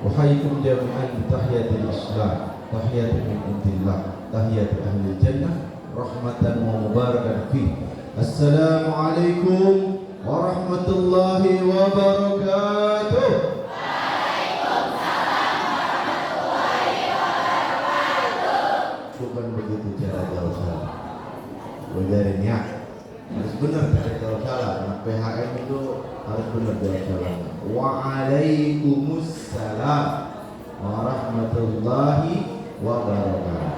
Uhayyikum jami'an tahiyatul Islam, tahiyatun min indillah, tahiyatu ahli jannah, rahmatan wa mubarakan fi. Assalamualaikum warahmatullahi wabarakatuh. Bukan begitu cara jauh salah. Wajarnya harus benar cara jauh salah. Anak PHM itu harus benar jauh salah. Waalaikumsalam warahmatullahi wabarakatuh.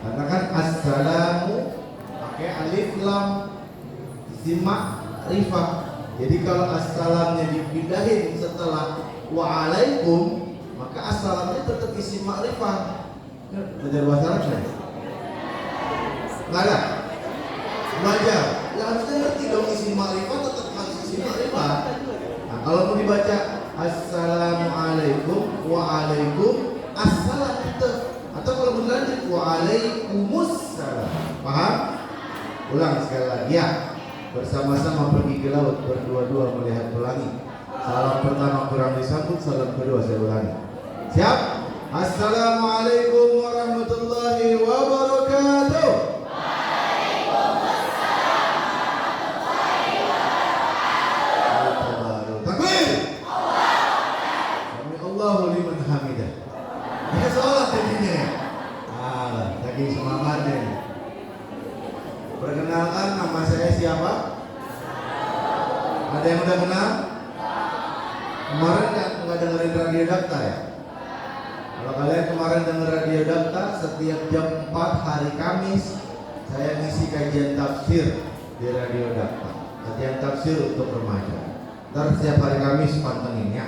Katakan assalamu pakai alif lam simak rifah. Jadi kalau assalamnya dipindahin setelah waalaikum, maka assalamnya tetap isi makrifah. Belajar bahasa Arab kan? Nggak ada? Belajar. Ya harusnya ngerti dong isi makrifah, tetap harus isi makrifah. Nah, kalau mau dibaca assalamualaikum waalaikum assalam itu, atau kalau beneran waalaikumsalam. Paham? Ulang sekali lagi ya. Bersama-sama pergi ke laut, berdua-dua melihat pelangi. Salam pertama kurang disambut, salam kedua saya ulangi. Siap? Assalamualaikum warahmatullahi wabarakatuh. Waalaikumsalam. Takbir. Allahu liman hamidah. Ini sholat jadinya ya. Lagi semangat nih. Perkenalkan, nama saya siapa? Ada yang udah kenal? Kemarin nggak dengerin Radio Dakta ya? Kalau kalian kemarin denger Radio Dakta, setiap jam 4 hari Kamis saya ngisi kajian tafsir di Radio Dakta. Kajian tafsir untuk remaja. Ntar setiap hari Kamis pantengin ya.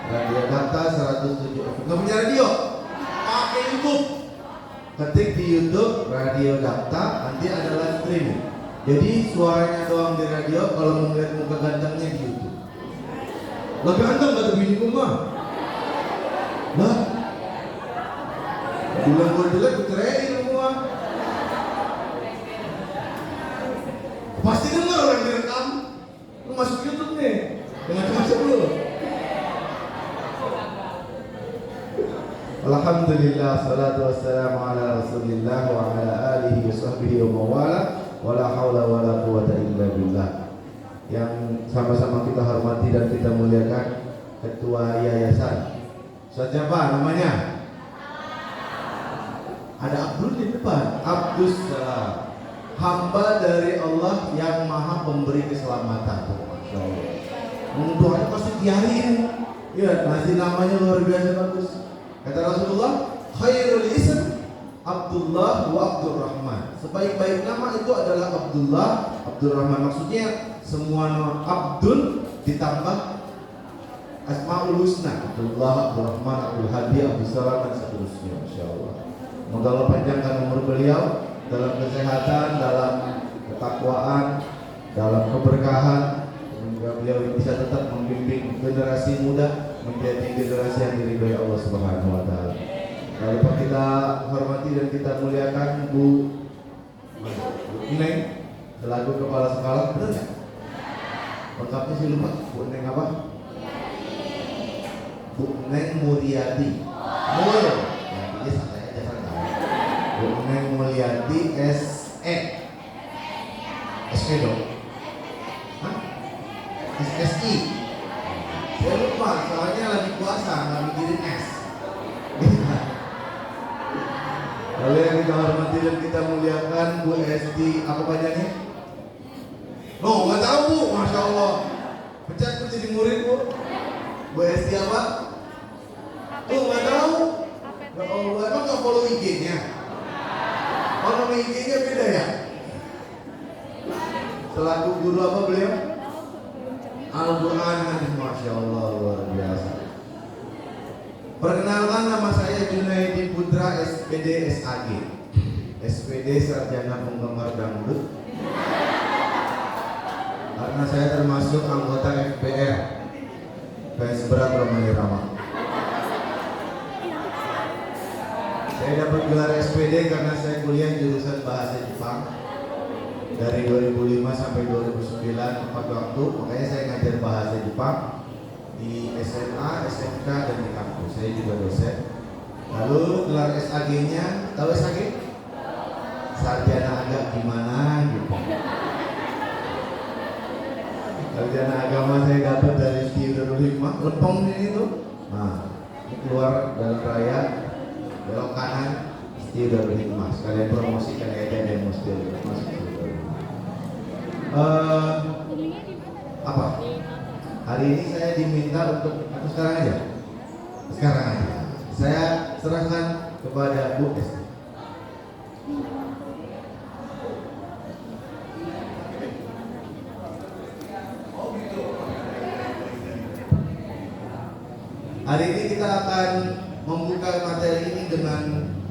Radio Dakta 107. Nggak punya radio? Pakai YouTube. Ketik di YouTube Radio Dakta, nanti ada live streaming. Jadi suaranya doang di radio, kalau mau ngeliat muka gantengnya di YouTube. Lah ganteng kata bini mah. Lah bilang gue jelek, gue ceraiin semua. Pasti denger orang direkam. Lu masuk YouTube nih, dengan masuk lu. Alhamdulillah, salatu wassalamu ala rasulillah wa ala alihi wa sahbihi wa mawala wa la hawla wa la quwata illa billah. Yang sama-sama kita hormati dan kita muliakan Ketua Yayasan. Siapa namanya? Ada Abdul di depan. Abdus Salam, hamba dari Allah yang maha pemberi keselamatan. Masya Allah. Doanya pasti diariin. Ya, ngasih namanya luar biasa bagus. Kata Rasulullah, khairul ism Abdullah wa Abdurrahman. Sebaik-baik nama itu adalah Abdullah, Abdurrahman. Maksudnya semua nama Abdul ditambah Asmaul Husna. Abdullah, Abdurrahman, Abdul Hadi, Abdul Salam dan seterusnya. Masya Allah. Semoga Allah panjangkan umur beliau dalam kesehatan, dalam ketakwaan, dalam keberkahan. Semoga beliau bisa tetap membimbing generasi muda menjadi generasi yang diridhoi Allah Subhanahu wa taala. Lalu kita hormati dan kita muliakan Bu Neng selaku kepala sekolah, benar enggak? Lengkapnya sih lupa. Bu Neng apa? Bu Neng Muryadi. Mul. Ya, santai aja santai. Bu Neng Mulyadi SE. SE dong. Hah? SSI. Saya lupa, soalnya lagi puasa, nggak mikirin es. Lalu yang kita hormati dan kita muliakan Bu Esti, apa panjangnya? Oh, nggak tahu Bu, Masya Allah. Pecat Bu jadi murid Bu. Bu Esti apa? Oh, nggak tahu. Ya Allah, emang nggak follow IG-nya? Oh, nama IG-nya beda ya? Selaku guru apa beliau? Al-Quran hadis, Masya Allah, luar biasa. Perkenalkan, nama saya Junaidi Putra, SPD SAG. SPD Sarjana Penggemar Dangdut. Karena saya termasuk anggota FPR PS Berat Romani Rama. Saya dapat gelar SPD karena saya kuliah jurusan Bahasa Jepang dari 2005 sampai 2009 4 waktu, makanya saya ngajar bahasa Jepang. di SMA, SMK dan di kampus. Saya juga dosen. Lalu gelar SAG-nya, tahu SAG? Sarjana agak gimana gitu. Sarjana agama saya dapat dari Darul Hikmah, Lempeng ini tuh. Nah, ini keluar jalan raya, belok kanan, Darul Hikmah. Sekalian promosikan aja demo masuk apa? Hari ini saya diminta untuk atau sekarang aja? Sekarang aja. Saya serahkan kepada Bu Es. Hari ini kita akan membuka materi ini dengan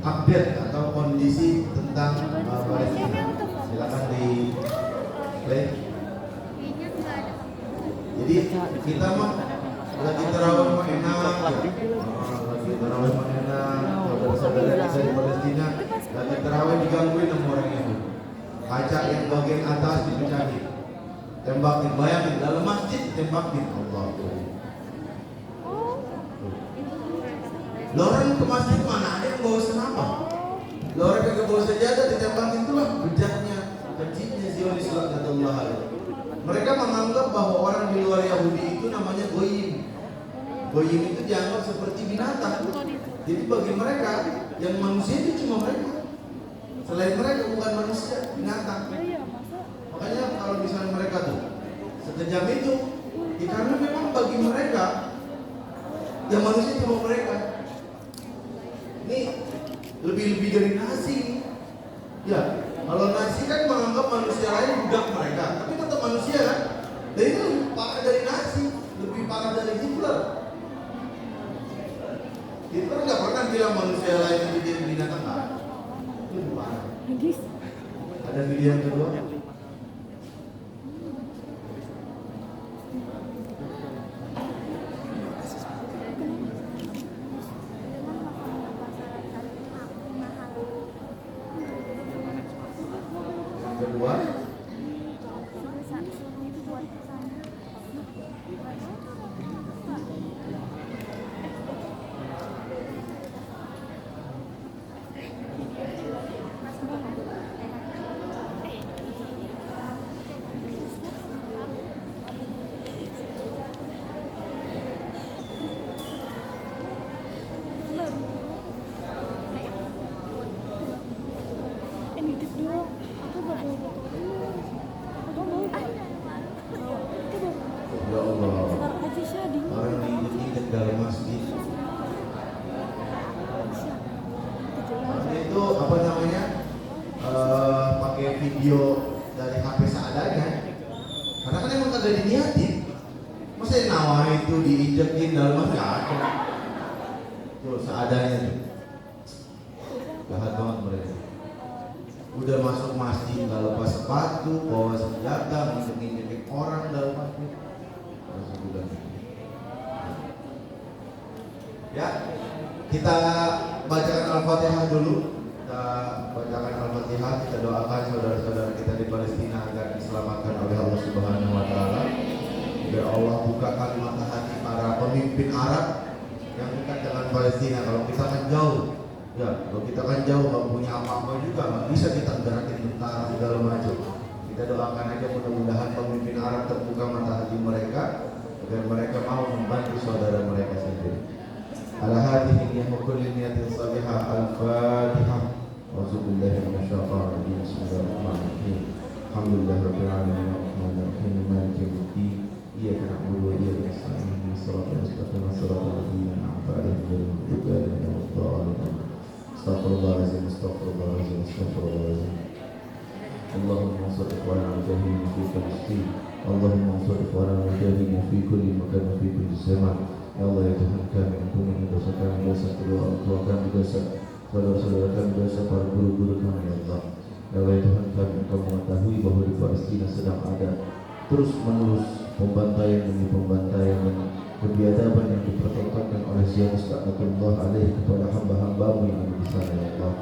update atau kondisi tentang Palestina. Silakan di play. Jadi kita mah lagi terawih mah enak, lagi terawih mah enak. Saudara-saudara kita di Palestina lagi terawih digangguin sama orang Yahudi. Kaca yang bagian atas dipecahin, tembakin, bayangin dalam masjid tembakin. Allah. Orang ke masjid mana ada yang bawa senapa? Orang yang bawa sejadah ditembakin, itulah bejatnya, kejinya Zionis laknatullah alaihi. Mereka menganggap bahwa orang di luar Yahudi itu namanya goyim. Goyim itu dianggap seperti binatang. Jadi bagi mereka yang manusia itu cuma mereka. Selain mereka bukan manusia, binatang. Makanya kalau misalnya mereka tuh sekejam itu, karena memang bagi mereka yang manusia cuma mereka. Ini lebih dari nasi. Ya, kalau nasi kan menganggap manusia lain budak mereka, tapi tetap manusia kan. Dan itu lebih parah dari nasi, lebih parah dari Hitler. Hitler nggak pernah bilang manusia lain itu dia binatang kan? Itu lebih parah. Ada video yang kedua. Ya Allah, orang diinjek dalam masjid. Itu apa namanya? Pakai video dari HP seadanya. Karena kan emang kagak diniatin. Masa nawa itu diinjekin dalam masjid? Gak ada. Tuh seadanya tuh. Jahat banget mereka. Udah masuk masjid nggak lepas sepatu, bawa senjata, nginjek orang dalam masjid. Ya, kita bacakan Al-Fatihah dulu. Kita bacakan Al-Fatihah, kita doakan saudara-saudara kita di Palestina agar diselamatkan oleh Allah Subhanahu wa taala. Biar Allah bukakan mata hati para pemimpin Arab yang dekat dengan Palestina. Kalau kita kan jauh, ya, kalau kita kan jauh nggak punya apa-apa juga, nggak bisa kita gerakin tentara segala macam. Kita doakan aja mudah-mudahan pemimpin Arab terbuka mata hati mereka agar mereka mau membantu saudara mereka sendiri. Ala hadhihi niyyah kulli niyatin salihah al-Fatihah. Auzubillahi minasyaitonir rajim. Bismillahirrahmanirrahim. Alhamdulillahirabbil alamin arrahmanir rahim maliki yaumiddin. Iyyaka na'budu wa iyyaka nasta'in. Ihdinas siratal mustaqim siratal ladzina an'amta 'alaihim ghairil maghdubi 'alaihim waladdallin. Astaghfirullahaladzim, astaghfirullahaladzim, astaghfirullahaladzim. Allahumma ansur ikhwana al-mujahidin fi Palestin. Allahumma ansur ikhwana al-mujahidin fi kulli makan wa fi kulli zaman. Ya Allah, ya Tuhan kami, ampuni dosa kami, dosa kedua orang tua kami, dosa saudara-saudara kami, dosa para guru-guru kami, ya Allah. Ya Allah, ya Tuhan kami, Engkau mengetahui bahwa di Palestina sedang ada terus menerus pembantaian demi pembantaian dan kebiadaban yang dipertontonkan oleh Zionis laknatullah alaih kepada hamba-hambamu yang ada di sana, ya Allah.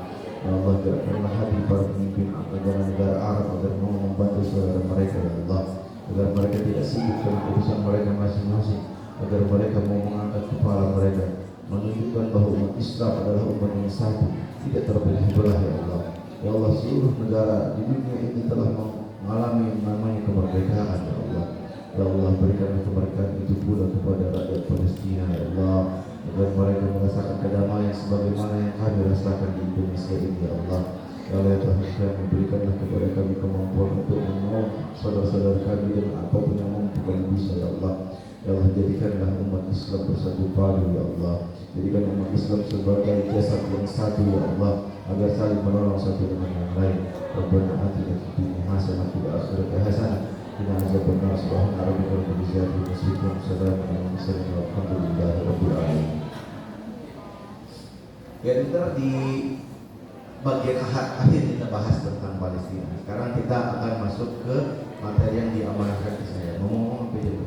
Ya Allah, gerakkanlah hati para pemimpin negara-negara Arab agar mau membantu saudara mereka, ya Allah, agar mereka tidak sibuk dengan urusan mereka masing-masing, agar mereka mau mengangkat kepala mereka, menunjukkan bahwa umat Islam adalah umat yang satu, tidak terbelah belah ya Allah. Ya Allah, seluruh negara di dunia ini telah mengalami namanya kemerdekaan ya Allah. Ya Allah, berikan kemerdekaan itu pula kepada rakyat Palestina ya Allah, agar mereka merasakan kedamaian sebagaimana yang kami rasakan di Indonesia ini ya Allah. Ya Allah, Tuhan kami, berikanlah kepada kami kemampuan untuk menolong saudara-saudara kami dengan apapun yang mampu kami bisa ya Allah. Ya Allah, jadikanlah umat Islam bersatu padu ya Allah. Jadikan umat Islam sebagai jasad yang satu ya Allah, agar saling menolong satu dengan yang lain. Rabbana atina fid dunya hasanah wa fil akhirati hasanah wa qina adzabannar. Subhana rabbika rabbil izzati amma yasifun, salamun alal mursalin walhamdulillahi rabbil alamin. Ya, kita di bagian akhir kita bahas tentang Palestina. Sekarang kita akan masuk ke materi yang diamanahkan ke saya. Ngomong apa itu?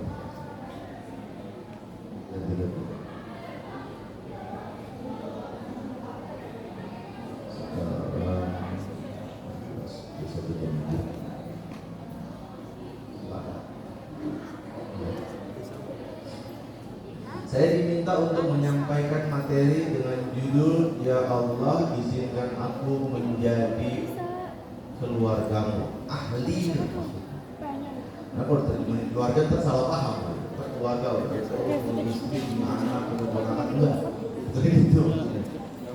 Saya diminta untuk menyampaikan materi dengan judul Ya Allah, izinkan aku menjadi keluargamu, ahli. Nah, kalau terjemahin keluarga tersalah paham, keluarga, istri, anak, keponakan, enggak. Itu.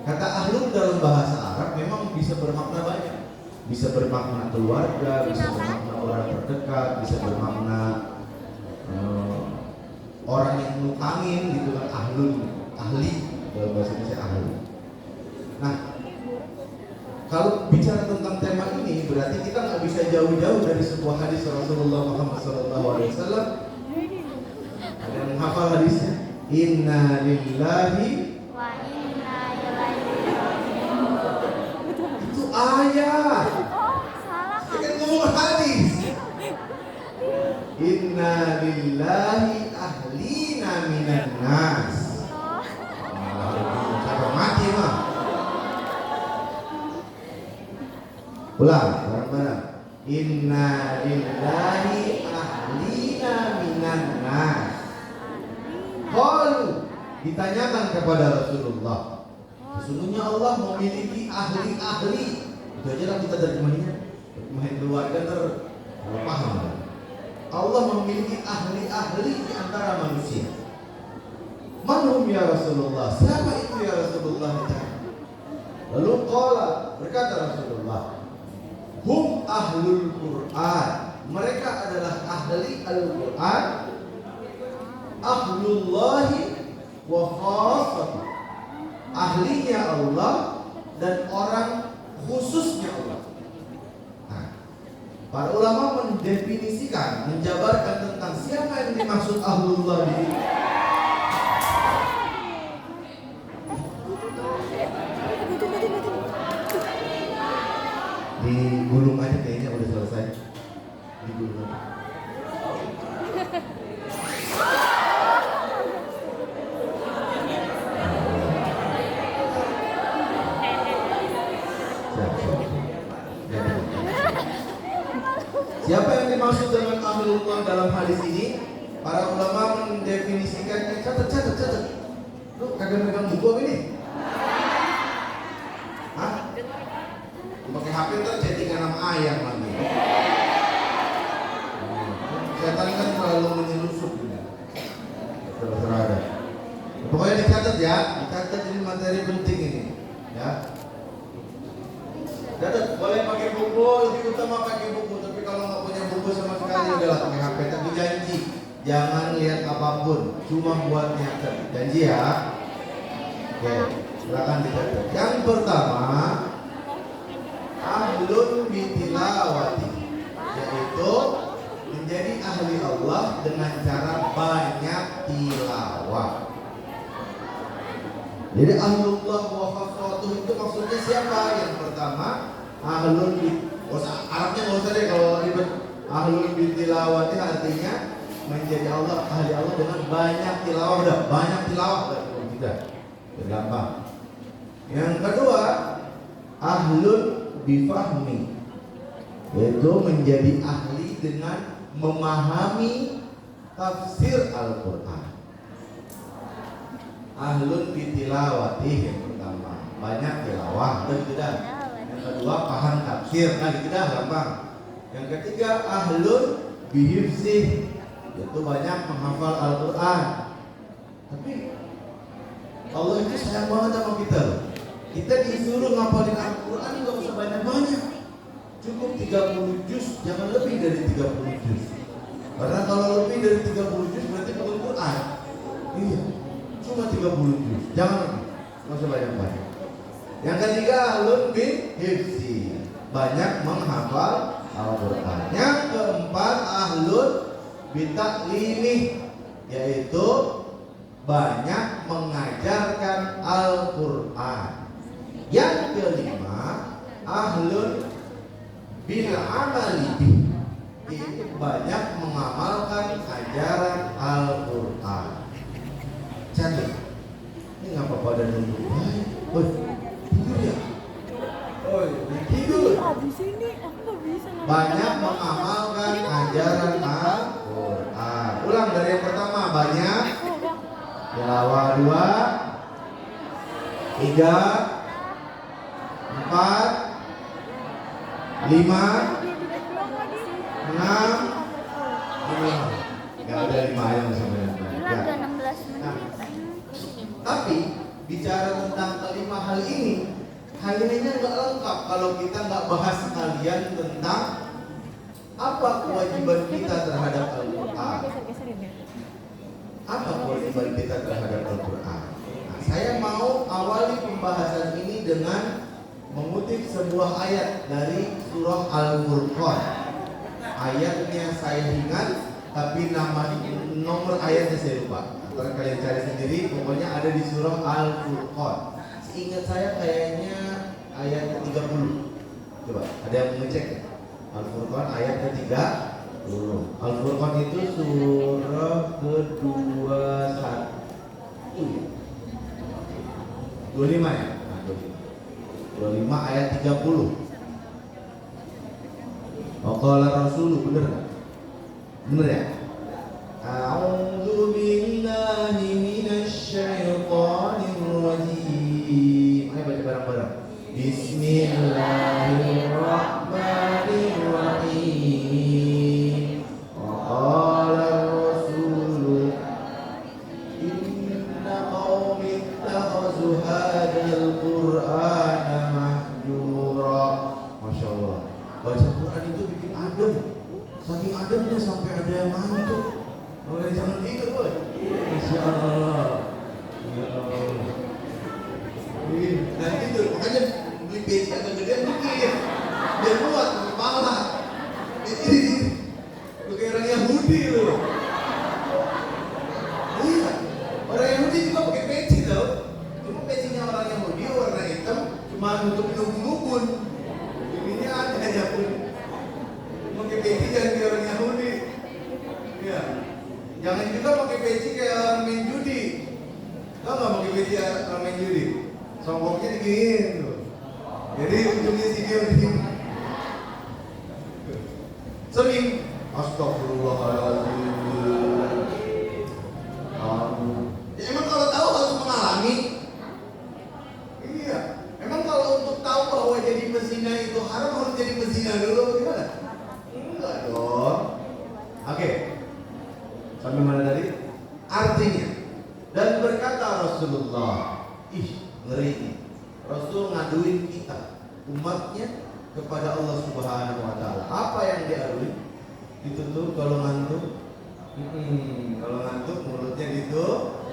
Kata ahlu dalam bahasa Arab memang bisa bermakna banyak. Bisa bermakna keluarga, bisa bermakna orang terdekat, bisa bermakna orang yang nutangin gitu kan, ahli dalam bahasa Indonesia ahli. Nah, kalau bicara tentang tema ini berarti kita nggak bisa jauh-jauh dari sebuah hadis Rasulullah Muhammad SAW. Ada yang menghafal hadisnya? Inna lillahi wa inna ilaihi raji'un. Itu ayat. Saya kan ngomong hadis. Inna lillahi ahlina minan nas. Sampai mati mah. Ulang bareng-bareng. Inna lillahi ahlina minan nas. Qalu, ditanyakan kepada Rasulullah, sesungguhnya Allah memiliki ahli-ahli. Itu aja lah kita terjemahinnya. Terjemahin keluarga terpaham. Allah memiliki ahli-ahli di antara manusia. Manhum ya Rasulullah? Siapa itu ya Rasulullah? Lalu qala, berkata Rasulullah, hum ahlul Quran. Mereka adalah ahli Al-Quran, ahlullahi wa khassatuh. Ahlinya Allah dan orang khususnya Allah. Para ulama mendefinisikan, menjabarkan tentang siapa yang dimaksud ahlullah di sini. Digulung aja kayaknya udah selesai. Digulung aja. Siapa yang dimaksud dengan ahlullah dalam hadis ini? Para ulama mendefinisikannya. Catat. Lu kagak megang buku apa ini? Hah? Pakai HP ntar chattingan sama ayam lagi. Setan kan selalu menyelusup gitu. Terada. Pokoknya dicatat ya, dicatat ini materi penting ini, ya. Catat, boleh pakai buku, lebih utama pakai buku. Tapi kalau nggak punya buku sama sekali udahlah pakai HP. Tapi janji, jangan lihat apapun, cuma buat nyatet. Janji ya. Oke, silakan dicatat. Yang pertama, ahlun bitilawati, yaitu menjadi ahli Allah dengan cara banyak tilawah. Jadi ahlullah wa khassatuh itu maksudnya siapa? Yang pertama, ahlun Arabnya nggak usah deh kalau ribet. Ahlun bitilawati artinya menjadi Allah, ahli Allah dengan banyak tilawah. Udah banyak tilawah, tidak gampang. Yang kedua, ahlun bifahmi, yaitu menjadi ahli dengan memahami tafsir Al-Quran. ahlun bitilawati yang pertama, banyak tilawah, gitu dah. Yang kedua paham tafsir, gitu dah gampang. Yang ketiga ahlun bihifzih, itu banyak menghafal Al-Quran. Tapi Allah itu sayang banget sama kita. Kita disuruh ngapalin Al-Quran nggak usah banyak-banyak, cukup 30 juz, jangan lebih dari 30 juz. Karena kalau lebih dari 30 juz berarti bukan Quran. Iya, cuma 30 juz, jangan lebih, nggak usah banyak-banyak. Yang ketiga ahlun bin hifzi, banyak menghafal Al-Quran. Yang keempat ahlun bitaklimi, yaitu banyak mengajarkan Al-Quran. Yang kelima ahlun bil amali bih, itu banyak mengamalkan ajaran Al-Quran. Cantik. Ini ngapa pada nunggu? Woi, tidur ya? Woi, tidur. Abis ini aku nggak bisa. Banyak mengamalkan ajaran Al-Quran. Ulang dari yang pertama, banyak. Tilawah 2, 3, 4, 5, 6, 5. Gak ada 5 ayam sebenarnya. Bilang udah 16 Nah, menit. tapi bicara tentang kelima hal ini, kayaknya nggak lengkap kalau kita nggak bahas sekalian tentang apa kewajiban kita terhadap Al-Quran. Apa kewajiban kita terhadap Al-Quran? Nah, saya mau awali pembahasan ini dengan mengutip sebuah ayat dari surah Al-Furqan. Ayatnya saya ingat, tapi nomor ayatnya saya lupa. Kalau kalian cari sendiri, pokoknya ada di surah Al-Furqan. Seingat saya kayaknya ayat ke-30. Coba, ada yang mengecek ya? Al-Furqan ayat ke-30. Al-Furqan itu surah ke-21 ya? 25 ya? Nah, 25 ayat 30. Waqala Rasul, bener gak? Bener ya? A'udzu billahi minasy syaithanir rajim. Ayo baca bareng-bareng. Bismillahirrahmanirrahim. Waqala Rasul inna qaumi ittakhadhu hadzal qur'ana mahjura. Masya Allah, baca Quran itu bikin adem. Saking ademnya sampai ada yang ngantuk. Boleh jangan tidur, boy. Masya Allah. Ya Allah. Dan tidur, makanya beli peci agak gedean dikit. Biar muat ke kepala. Ini lu kayak orang Yahudi lu. Iya, orang Yahudi juga pakai peci tau. Cuma pecinya orang Yahudi warna hitam, cuma nutupin ubun-ubun. Ininya ada aja pun. Pakai peci jangan kayak orang Yahudi. Iya. Jangan juga pakai peci kayak orang main judi. Tau gak pakai peci orang main judi? Songkoknya diginiin tuh. Jadi ujungnya sini begini. Sering astagfirullahaladzim. Ya, emang kalau tahu harus mengalami. Iya. Emang kalau untuk tahu bahwa jadi pezina itu haram harus jadi pezina dulu gimana? Enggak dong. Oke. Sampai mana tadi? Artinya, dan berkata Rasulullah, ngeri ini. Rasul ngaduin kita, umatnya, kepada Allah Subhanahu wa Ta'ala. Apa yang diadui? Ditutup kalau ngantuk. Kalau ngantuk mulutnya ditutup.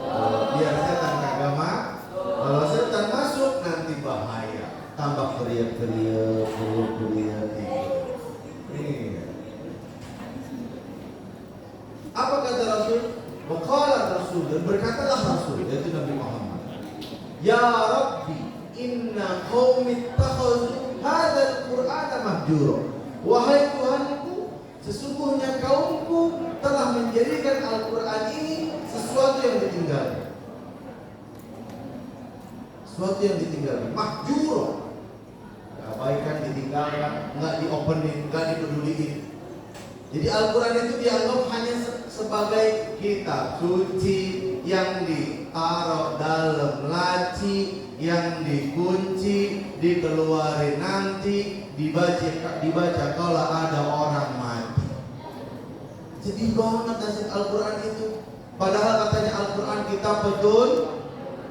Biar setan kagak masuk. Kalau setan masuk nanti bahaya. Tambah teriak-teriak, teriak. Apa kata Rasul? Waqala Rasul, dan berkatalah Rasul, yaitu Nabi Muhammad. Ya Rabbi, inna qaumi ittakhadhu hadzal Qur'ana mahjura. Wahai Tuhanku, sesungguhnya kaumku telah menjadikan Al-Quran ini sesuatu yang ditinggalkan. Sesuatu yang ditinggalkan, mahjura. Abaikan, ditinggalkan, enggak diopenin, enggak dipeduliin. Jadi Al-Quran itu dianggap hanya sebagai kitab suci yang taruh dalam laci, yang dikunci, dikeluarin nanti, dibaca kalau ada orang mati. Sedih banget nasib Al-Quran itu. Padahal katanya Al-Quran kita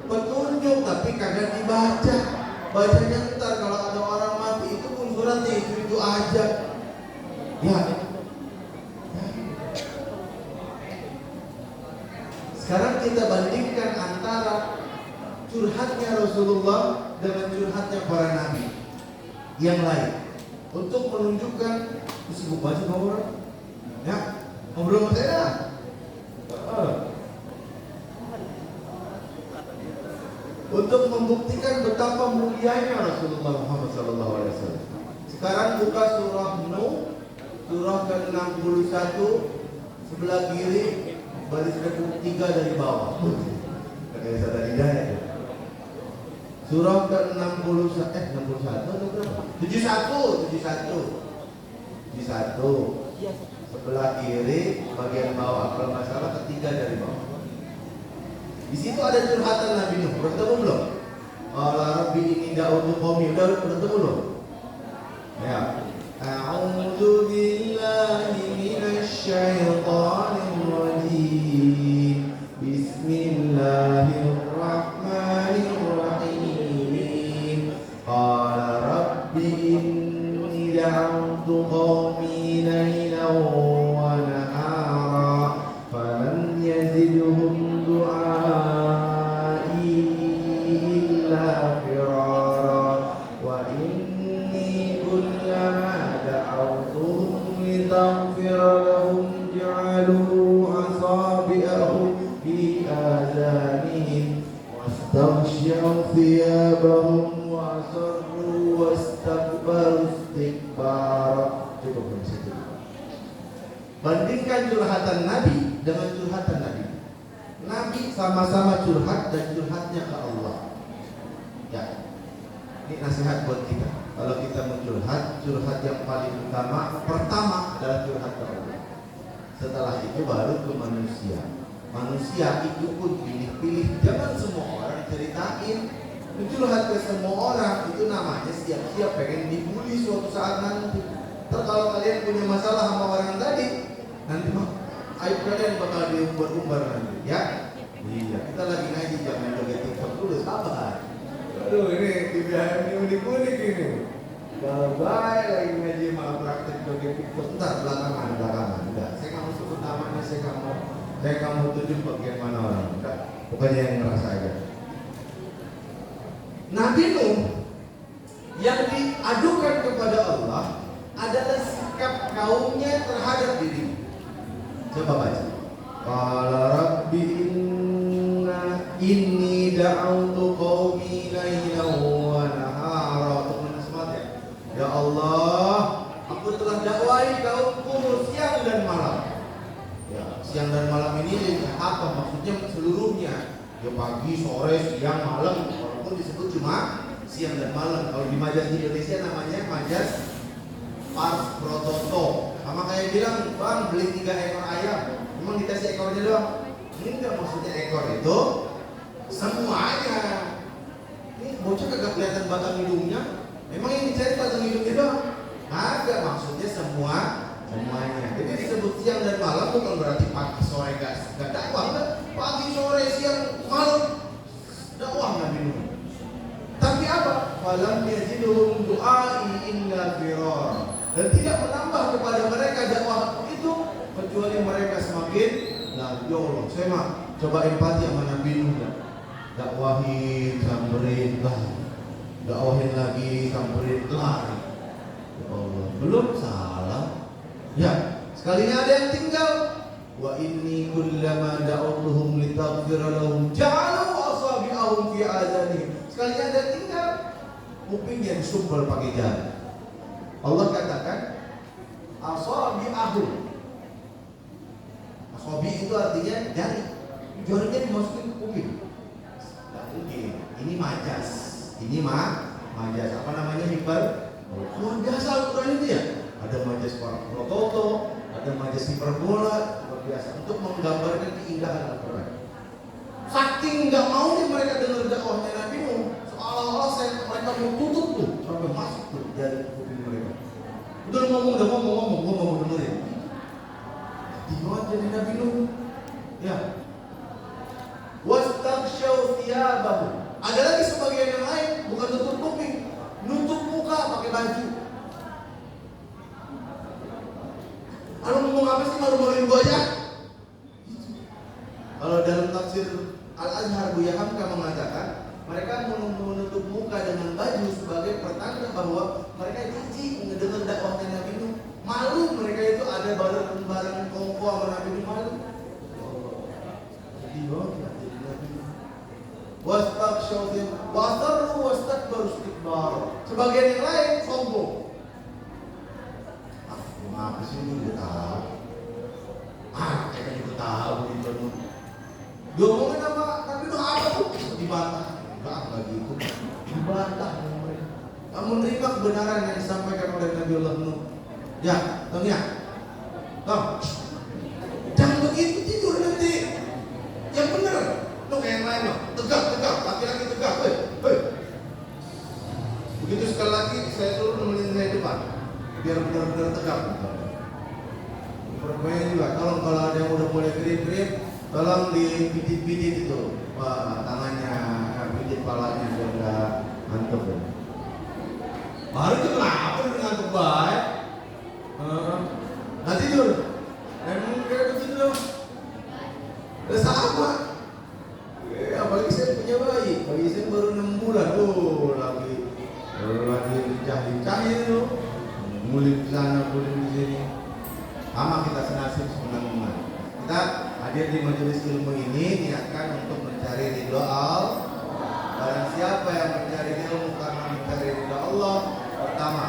petunjuk, tapi kagak dibaca. Bacanya ntar kalau ada orang mati, itu pun suratnya itu aja. Ya. Sekarang kita bandingkan antara curhatnya Rasulullah dengan curhatnya para nabi yang lain, untuk menunjukkan sibuk baca ngobrol, ya ngobrol sama saya. Untuk membuktikan betapa mulianya Rasulullah Muhammad SAW. Sekarang buka surah Nuh, surah ke-61, sebelah kiri, baris ke-3 dari bawah. Kayak saya tadi dah. Surah ke-61 atau berapa? 71. Sebelah kiri, bagian bawah. Kalau nggak salah ketiga dari bawah. Di situ ada curhatan Nabi Nuh. Udah ketemu belum? Qala rabbi inni da'utu qaumi. Udah ketemu belum? Ya. A'udzu billahi minasy syaithanir rajim. Bismillahirrahmanirrahim. Qala rabbi inni da'utu qaumi laylan wa nahara falam yazidhum du'ai illa firara wa inni kullama da'awtuhum litaghfira lahum ja'alu asabi'ahum fi azanihim wastaghshaw thiyabahum wa asarru wastakbaru istikbara. Cukup di situ. Bandingkan curhatan Nabi dengan curhatan Nabi. Nabi sama-sama curhat dan curhatnya ke Allah. Ya, ini nasihat buat kita. Kalau kita mau curhat yang paling utama pertama adalah curhat ke Allah. Setelah itu baru ke manusia. Manusia itu pun pilih-pilih, jangan semua orang ceritain. Curhat ke semua orang itu namanya siap-siap pengen dibully suatu saat nanti. Kalau kalian punya masalah sama orang tadi, nanti mah aib kalian bakal diumbar-umbar nanti, ya? Iya, kita lagi ngaji, jangan joget TikTok dulu, sabar. Aduh, ini TBHM ini unik-unik ini. Kalau baik lagi ngaji malah praktek joget TikTok, ntar belakangan. Enggak, saya nggak mau sebut namanya, saya nggak mau tunjuk bagian mana orang. Enggak, pokoknya yang ngerasa aja. Nabi Nuh yang diadukan kepada Allah adalah sikap kaumnya terhadap diri. Coba baca. Qala rabbi inni da'awtu qaumi laylan wa nahara. Teman semangat ya. Ya Allah, aku telah dakwahi kaumku siang dan malam. Ya, siang dan malam ini apa maksudnya seluruhnya? Ya pagi, sore, siang, malam. Walaupun disebut cuma siang dan malam. Kalau di majas di Indonesia namanya majas Pars Prototo. Sama kayak bilang, bang beli 3 ekor ayam, memang dikasih ekornya doang. Ini enggak, maksudnya ekor itu semuanya. Ini bocah kagak kelihatan batang hidungnya. Memang yang dicari batang hidungnya doang. Agak, maksudnya semuanya. Jadi disebut siang dan malam bukan berarti pagi sore gak dakwah, enggak. Pagi sore siang malam dakwah Nabi Nuh. Tapi apa? Falam yazidhum du'ai illa firar. Dan tidak menambah kepada mereka dakwah itu kecuali mereka semakin lari. Ya Allah, saya mah coba empati sama Nabi Nuh. Dakwahin, samperin, lari. Dakwahin lagi, samperin, lari. Ya Allah, belum salah. Ya, sekalinya ada yang tinggal. Wa inni kullama da'utuhum litaghfira lahum ja'alu asabi'ahum fi azanihim. Sekalinya ada yang tinggal, kupingnya disumpel pakai jari. Allah katakan asabi'ahum. Asabi itu artinya jari. Jarinya dimasukin ke kuping. Tidak mungkin. Ini majas. Majas. Apa namanya, hiper? Luar biasa Al-Quran itu ya. Ada majas prototo, ada majas hiperbola, luar biasa untuk menggambarkan keindahan Al-Quran. Saking nggak maunya mereka dengar dakwahnya Nabi Nuh, seolah-olah mereka mau tutup tuh sampai masuk tuh dari kuping mereka. Udah ngomong, gua mau dengerin. Dibuat jadi Nabi Nuh. Ya. Wastaghshaw thiyabahum. Ada lagi sebagian yang lain bukan tutup kuping, nutup muka pakai baju. Kalau ngomong apa sih, malu-maluin gua aja. Kalau dalam tafsir Al-Azhar, Buya Hamka mengatakan mereka menutup muka dengan baju sebagai pertanda bahwa mereka jijik mendengar dakwahnya Nabi Nuh. Malu mereka itu ada barang kongko sama Nabi Nuh, malu. Jadi jadi Nabi Nuh. Wastaghshaw wasarru wastakbaru istikbar. Sebagian yang lain sombong. Apa sih ini udah tahu? Kita juga tahu itu. Diomongin sama Nabi Nuh apa tuh? Dibantah. Enggak gitu. Dibantah mereka. Kamu menerima kebenaran yang disampaikan oleh Nabi Allah Nuh. Ya, Tom ya. Tom. Jangan begitu, tidur nanti. Yang benar. Lo kayak yang lain loh. Tegak. Laki-laki tegak. Hei. Begitu sekali lagi saya suruh nemenin saya depan. Biar benar-benar tegak. Perempuan juga, tolong kalau ada yang udah mulai kerip-kerip, tolong dipijit-pijit itu tangannya, pijit palanya biar nggak ngantuk ya. Baru itu kenapa udah ngantuk baik? Nanti tidur. Emang kayak begitu loh. Udah sama. Apalagi saya punya bayi saya baru 6 bulan. Lagi lincah-lincahnya itu. Mulai di sana, mulai di sini. Sama kita senasib senang-senang. Kita hadir di majelis ilmu ini niatkan untuk mencari ridho Allah. Barang siapa yang mencari ilmu karena mencari ridho Allah, pertama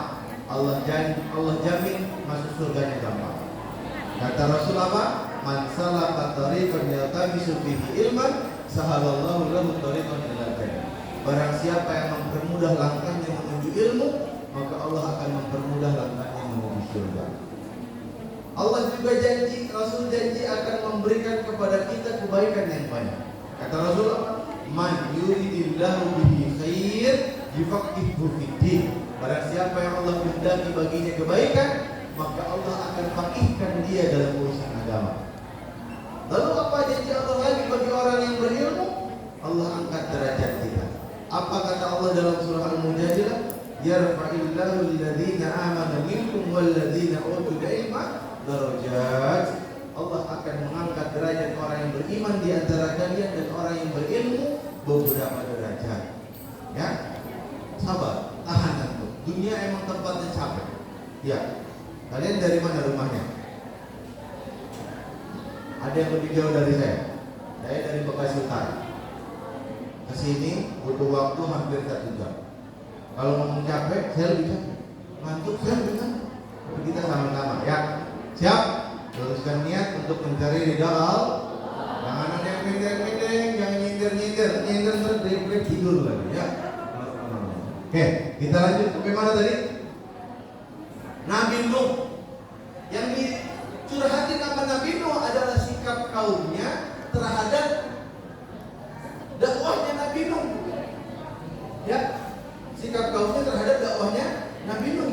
Allah jamin masuk surganya gampang. Kata Rasul apa? Man salaka tariqan yaltamisu fihi ilman, sahalallahu lahu tariqan ilal jannah. Barang siapa yang mempermudah langkahnya menuju ilmu, maka Allah akan mempermudah langkahnya menuju surga. Allah juga janji, Rasul janji akan memberikan kepada kita kebaikan yang banyak. Kata Rasul apa? Man yuridillahu bihi khair yufaqihuhu fiddin. Barang siapa yang Allah kehendaki baginya kebaikan, maka Allah akan faqihkan dia dalam urusan agama. Lalu apa janji Allah lagi bagi orang yang berilmu? Allah angkat derajat kita. Apa kata Allah dalam surah Al-Mujadilah? Yarfa'illahu alladhina amanu minkum walladhina utul ilma darajat. Allah akan mengangkat derajat orang yang beriman di antara kalian dan orang yang berilmu beberapa derajat. Ya, sabar, tahan nanti. Dunia emang tempatnya capek. Ya, kalian dari mana rumahnya? Ada yang lebih jauh dari saya. Saya dari Bekasi Utara. Kesini butuh waktu hampir 1 jam. Kalau ngomong capek, saya lebih capek. Ngantuk, saya lebih ngantuk. Tapi kita sama-sama, ya. Siap? Teruskan niat untuk mencari ridha Allah. Jangan ada yang mendeng-mendeng, yang nyindir-nyindir terus tidur lagi, ya. Oke, kita lanjut ke mana tadi? Nabi Nuh. Yang dicurhatin sama Nabi Nuh adalah sikap kaumnya terhadap dakwahnya Nabi Nuh. Ya, sikap kaumnya terhadap dakwahnya Nabi Nuh.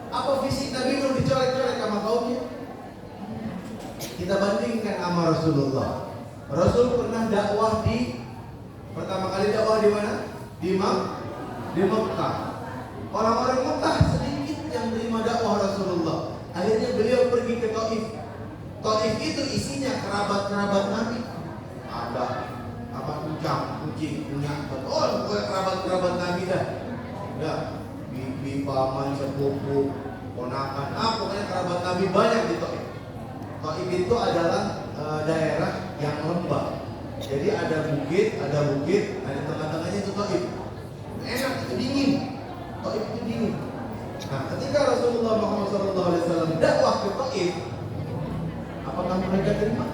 Apa fisik Nabi Nuh dicolek-colek sama kaumnya? Kita bandingkan sama Rasulullah. Rasul pernah dakwah pertama kali dakwah di mana? Di Mekah. Orang-orang Mekah sedikit yang terima dakwah Rasulullah. Akhirnya beliau pergi ke Taif. Taif itu isinya kerabat-kerabat Nabi. Ada kucing, punya. Oh, kerabat-kerabat Nabi dah. Ya, bibi, paman, sepupu, ponakan. Pokoknya kerabat Nabi banyak di Taif. Taif itu adalah daerah yang lembah. Jadi ada bukit, ada tengah-tengahnya itu Taif. Enak, itu dingin. Taif itu dingin. Nah, ketika Rasulullah Muhammad SAW dakwah ke Taif, apakah mereka terima?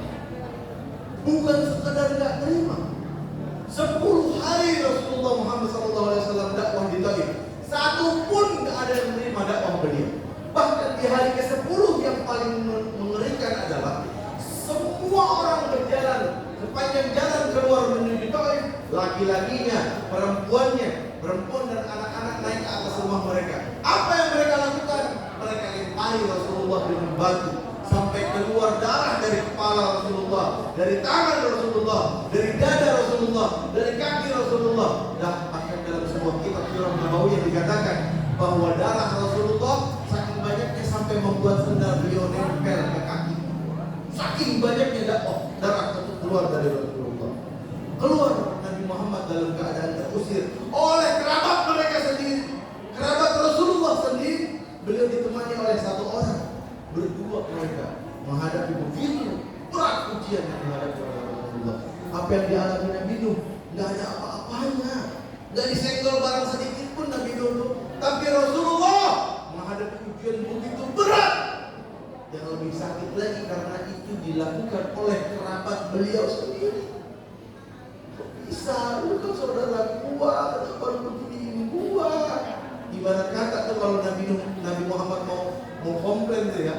Bukan sekedar nggak terima. 10 hari Rasulullah Muhammad SAW dakwah di Taif, 1 pun nggak ada yang menerima dakwah beliau. Bahkan di hari ke-10 yang paling mengerikan adalah semua orang berjalan sepanjang jalan keluar menuju laki-lakinya, perempuan dan anak-anak naik ke atas rumah mereka. Apa yang mereka lakukan? Mereka lempari Rasulullah dengan batu sampai keluar darah dari kepala Rasulullah, dari tangan Rasulullah, dari dada Rasulullah, dari kaki Rasulullah. Dan akan dalam sebuah kitab Sirah Nabawi yang dikatakan bahwa darah Rasulullah saking banyaknya sampai membuat sendal beliau nempel ke kaki. Saking banyaknya darah tetap keluar dari Rasulullah. Keluar Nabi Muhammad dalam keadaan terusir oleh kerabat mereka sendiri, kerabat Rasulullah sendiri. Beliau ditemani oleh satu orang. Berdua mereka menghadapi begitu berat ujian yang dihadapi oleh Rasulullah. Apa yang dialami Nabi Nuh nggak ada apa-apanya, nggak disenggol barang sedikit pun Nabi Nuh. Tapi Rasulullah menghadapi ujian begitu berat. Yang lebih sakit lagi karena itu dilakukan oleh kerabat beliau sendiri. Kok bisa? Lu kan saudara gua, kenapa lu begini gua? Ibarat kata tuh kalau Nabi Muhammad mau komplain tuh ya,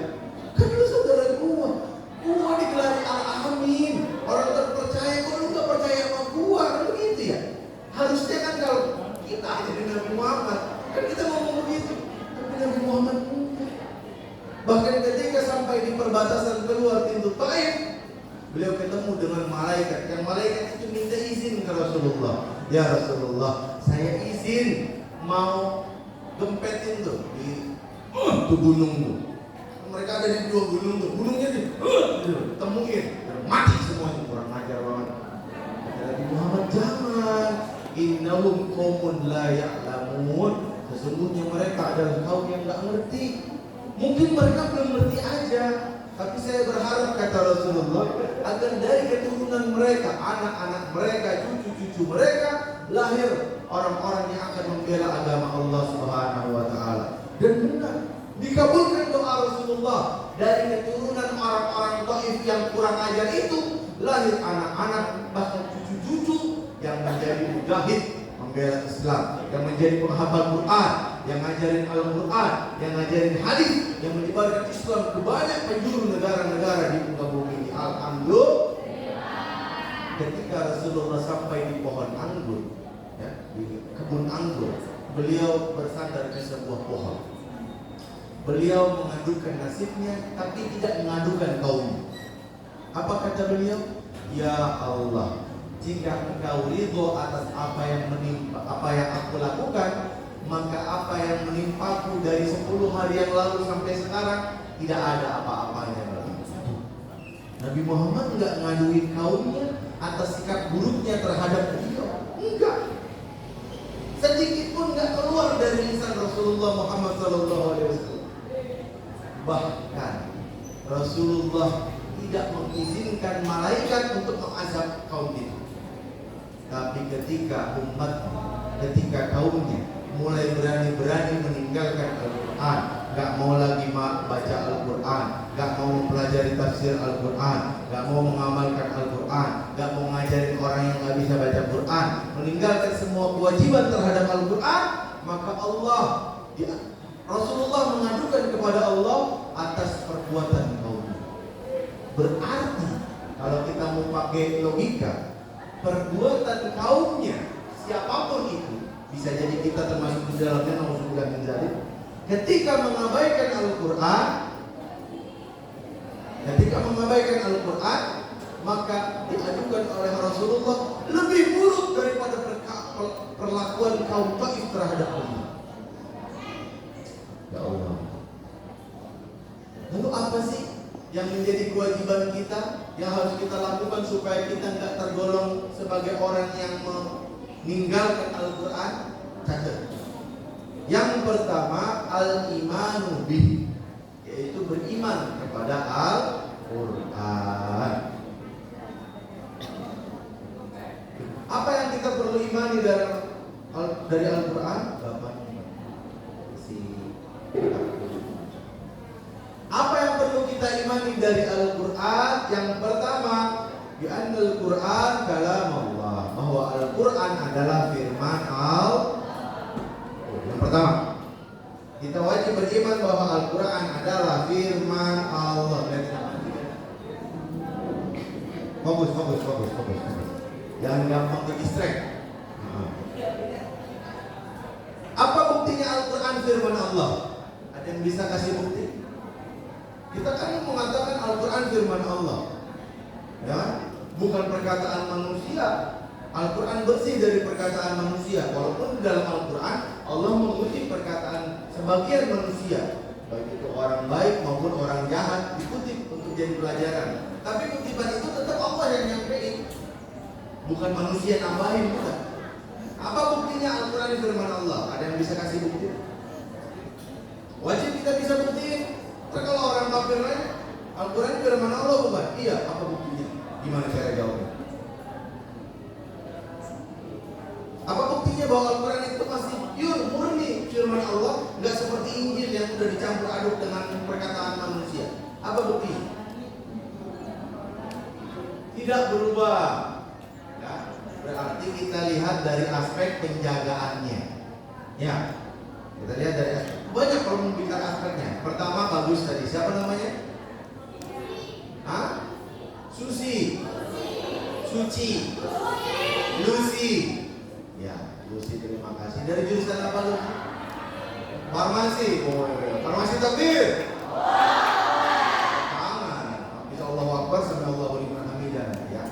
kan lu saudara gua digelari al-amin, orang terpercaya, kok lu gak percaya sama gua, kan begitu ya. Harusnya kan kalau kita jadi Nabi Muhammad, kan kita ngomong begitu. Tapi Nabi Muhammad enggak. Bahkan ketika sampai di perbatasan keluar pintu Taif, beliau ketemu dengan malaikat. Yang malaikat itu minta izin ke Rasulullah. Ya Rasulullah, saya izin mau gempetin tuh di tuh gunung tuh. Mereka ada di dua gunung tuh. Gunungnya nih, temuin, mati semuanya, kurang ajar banget. Kata Nabi Muhammad, jangan. Innahum qaumun la ya'lamun. Sesungguhnya mereka adalah kaum yang enggak ngerti. Mungkin mereka belum ngerti aja. Tapi saya berharap, kata Rasulullah, agar dari keturunan mereka, anak-anak mereka, cucu-cucu mereka, lahir orang-orang yang akan membela agama Allah Subhanahu wa taala. Dan benar, dikabulkan doa Rasulullah. Dari keturunan orang-orang Taif yang kurang ajar itu, lahir anak-anak bahkan cucu-cucu yang menjadi mujahid membela Islam, yang menjadi penghafal Quran, yang ngajarin Al-Quran, yang ngajarin hadis, yang menyebarkan Islam ke banyak penjuru negara-negara di muka bumi ini. Alhamdulillah. Ketika Rasulullah sampai di pohon anggur, ya, di kebun anggur, beliau bersandar ke sebuah pohon. Beliau mengadukan nasibnya, tapi tidak mengadukan kaumnya. Apa kata beliau? Ya Allah, jika Engkau ridho atas apa yang aku lakukan, maka apa yang menimpaku dari 10 hari yang lalu sampai sekarang tidak ada apa-apanya lagi. Nabi Muhammad enggak ngaduin kaumnya atas sikap buruknya terhadap beliau. Enggak. Sedikit pun enggak keluar dari lisan Rasulullah Muhammad SAW. Bahkan Rasulullah tidak mengizinkan malaikat untuk mengazab kaum itu. Tapi ketika kaumnya mulai berani-berani meninggalkan Al-Quran, gak mau lagi baca Al-Quran, gak mau mempelajari tafsir Al-Quran, gak mau mengamalkan Al-Quran, gak mau ngajarin orang yang gak bisa baca Quran, meninggalkan semua kewajiban terhadap Al-Quran, maka Rasulullah mengadukan kepada Allah atas perbuatan kaumnya. Berarti kalau kita mau pakai logika, perbuatan kaumnya siapapun itu, bisa jadi kita termasuk di dalamnya, naudzubillah min dzalik. Ketika mengabaikan Al-Quran, maka diadukan oleh Rasulullah lebih buruk daripada perlakuan kaum Taif terhadap beliau. Ya Allah. Lalu apa sih yang menjadi kewajiban kita, yang harus kita lakukan supaya kita nggak tergolong sebagai orang yang meninggalkan Al-Quran? Catat. Yang pertama, al-imanu bih, yaitu beriman kepada Al-Quran. Apa yang kita perlu imani dari Al-Quran? Apa yang perlu kita imani dari Al-Quran? Yang pertama, bi annal Quran kalam Allah, bahwa Al-Quran adalah firman Allah. Yang pertama, kita wajib beriman bahwa Al-Quran adalah firman Allah. Fokus. Jangan gampang terdistract. Apa buktinya Al-Quran firman Allah? Ada yang bisa kasih bukti? Kita kan mengatakan Al-Quran firman Allah, ya, bukan perkataan manusia. Al-Quran bersih dari perkataan manusia. Walaupun di dalam Al-Quran Allah mengutip perkataan sebagian manusia, baik itu orang baik maupun orang jahat, dikutip untuk jadi pelajaran. Tapi kutipan itu tetap Allah yang nyampein, bukan manusia nambahin, bukan. Apa buktinya Al-Quran firman Allah? Ada yang bisa kasih bukti? Wajib kita bisa buktiin. Kalau orang kafir lain, Al-Quran firman Allah bukan? Iya, apa buktinya? Gimana cara jawabnya? Apa buktinya bahwa Al-Quran itu masih pure, murni firman Allah, nggak seperti Injil yang sudah dicampur aduk dengan perkataan manusia? Apa buktinya? Tidak berubah. Ya, berarti kita lihat dari aspek penjagaannya. Ya, kita lihat dari aspek. Banyak kalau membicara aspeknya. Pertama bagus tadi. Siapa namanya? Hah? Susi. Suci. Lucy. Ya, Lucy, terima kasih. Dari jurusan apa lu? Farmasi. Oh, farmasi takbir. Tangan. Bisa Allahu Akbar sampai Allahu liman hamidah, ya.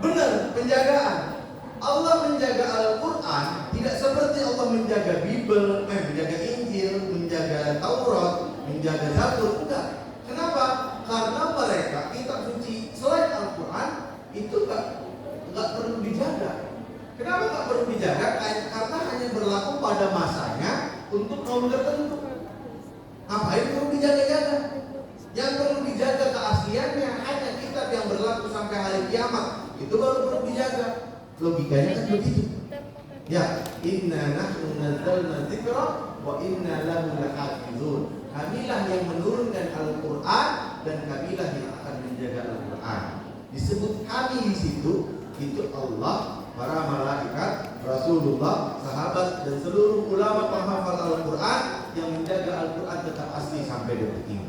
Benar, penjagaan. Allah menjaga Al-Quran tidak seperti Allah menjaga Bible, menjaga Injil, menjaga Taurat, menjaga Zabur. Enggak. Kenapa? Karena mereka kitab suci selain Al-Quran itu enggak perlu dijaga. Kenapa enggak perlu dijaga? Karena hanya berlaku pada masanya untuk kaum tertentu. Ngapain perlu dijaga-jaga? Yang perlu dijaga keasliannya hanya kitab yang berlaku sampai hari kiamat. Itu baru perlu dijaga. Logikanya kan begitu. Ya, inna nahnu nazzalna dzikra wa inna lahu lahafizun. Kamilah yang menurunkan Al-Quran dan kamilah yang akan menjaga Al-Quran. Disebut kami di situ, itu Allah, para malaikat, Rasulullah, sahabat dan seluruh ulama penghafal Al-Quran yang menjaga Al-Quran tetap asli sampai detik ini.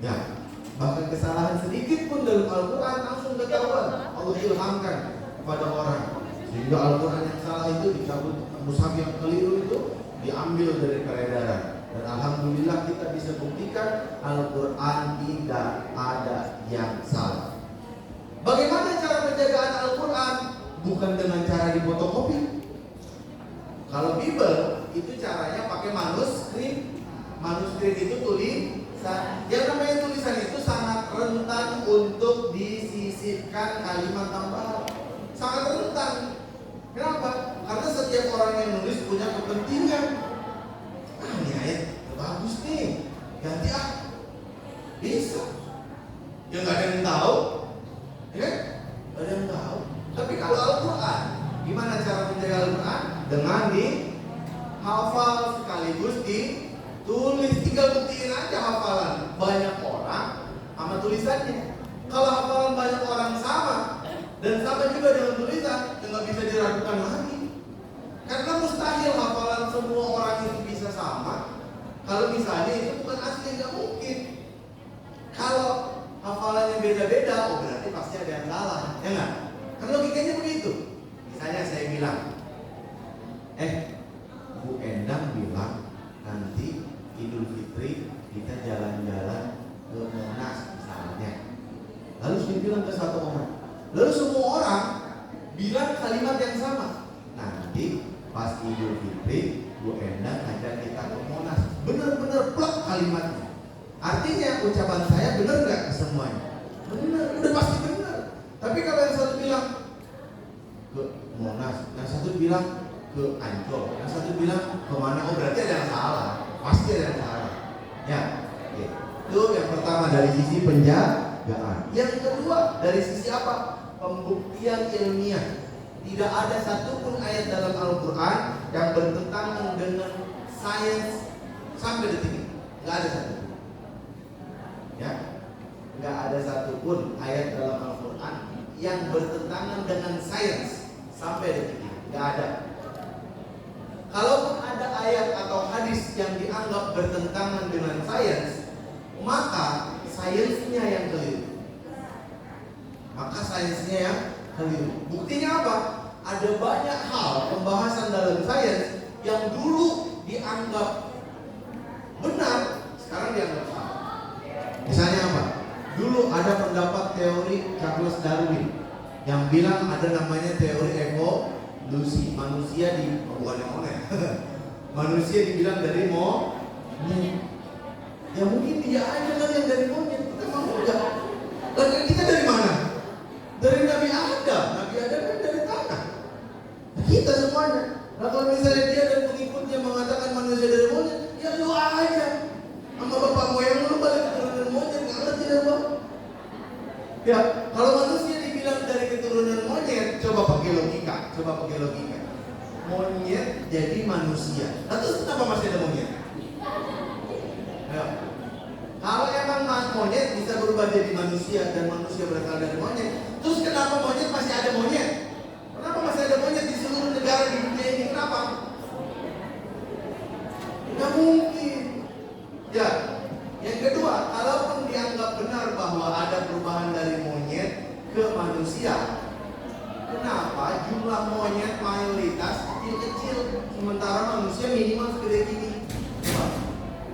Ya, bahkan kesalahan sedikit pun dalam Al-Quran langsung ketahuan. Allah ilhamkan kepada orang, sehingga Al-Quran yang salah itu dicabut, mushaf yang keliru itu diambil dari peredaran. Dan alhamdulillah kita bisa buktikan Al-Quran tidak ada yang salah. Bagaimana cara penjagaan Al-Quran? Bukan dengan cara difotokopi. Kalau Bible itu caranya pakai manuskrip. Manuskrip itu tulisan. Yang namanya tulisan itu sangat rentan untuk disisipkan kalimat tambahan. Sangat rentan. Kenapa? Karena setiap orang yang nulis punya kepentingan. Ini ayat bagus nih, ganti bisa. Ya nggak ada yang tahu, ya? Nggak ada yang tahu. Tapi kalau Al-Quran, gimana cara menjaga Al-Quran? Dengan dihafal sekaligus ditulis. Tinggal buktiin aja hafalan banyak orang sama tulisannya. Kalau hafalan banyak orang sama dan sama juga dengan tulisan, nggak bisa diragukan lagi. Karena mustahil hafalan semua orang itu bisa sama. Kalau misalnya itu bukan asli, nggak mungkin. Kalau hafalannya beda-beda, oh berarti pasti ada yang salah, ya nggak? Kan logikanya begitu. Misalnya saya bilang, Bu Endang bilang nanti Idul Fitri kita jalan-jalan ke Monas misalnya. Lalu saya bilang ke satu orang, lalu semua orang bilang kalimat yang sama. Nanti pas Idul Fitri, Bu Endang ngajak kita ke Monas. Bener-bener plak kalimatnya. Artinya ucapan saya bener nggak ke semuanya? Bener, udah pasti bener. Tapi kalau yang satu bilang ke Monas, yang satu bilang ke Ancol, yang satu bilang ke mana? Oh berarti ada yang salah. Pasti ada yang salah. Ya, itu yang pertama dari sisi penjagaan. Yang kedua dari sisi apa? Pembuktian ilmiah. Tidak ada satupun ayat dalam Al-Quran yang bertentangan dengan sains sampai detik ini. Nggak ada satupun. Ya, nggak ada satupun ayat dalam Al-Quran yang bertentangan dengan sains sampai detik ini. Nggak ada. Kalaupun ada ayat atau hadis yang dianggap bertentangan dengan sains, maka sainsnya yang keliru. maka sainsnya yang keliru. Buktinya apa? Ada banyak hal pembahasan dalam sains yang dulu dianggap benar, sekarang dianggap salah. Misalnya apa? Dulu ada pendapat teori Charles Darwin yang bilang ada namanya teori evolusi. Manusia manusia dibilang dari monyet. Ya mungkin dia aja kan yang dari monyet, kita mau enggak. Lalu kita dari mana? Dari Nabi Adam. Nabi Adam kan dari tanah. Nah, kita semuanya. Nah kalau misalnya dia dan pengikutnya mengatakan manusia dari monyet, ya lu aja. Sama bapak moyang lu balik keturunan monyet, nggak ngerti dah bang. Ya, kalau manusia dibilang dari keturunan monyet, coba pakai logika. Monyet jadi manusia. Nah, terus kenapa masih ada monyet? Ya. Kalau emang monyet bisa berubah jadi manusia dan manusia berasal dari monyet, terus kenapa monyet masih ada monyet? Kenapa masih ada monyet di seluruh negara di dunia ini? Kenapa? Nggak mungkin. Ya. Yang kedua, kalaupun dianggap benar bahwa ada perubahan dari monyet ke manusia, kenapa jumlah monyet mayoritas kecil-kecil, sementara manusia minimal segede gini?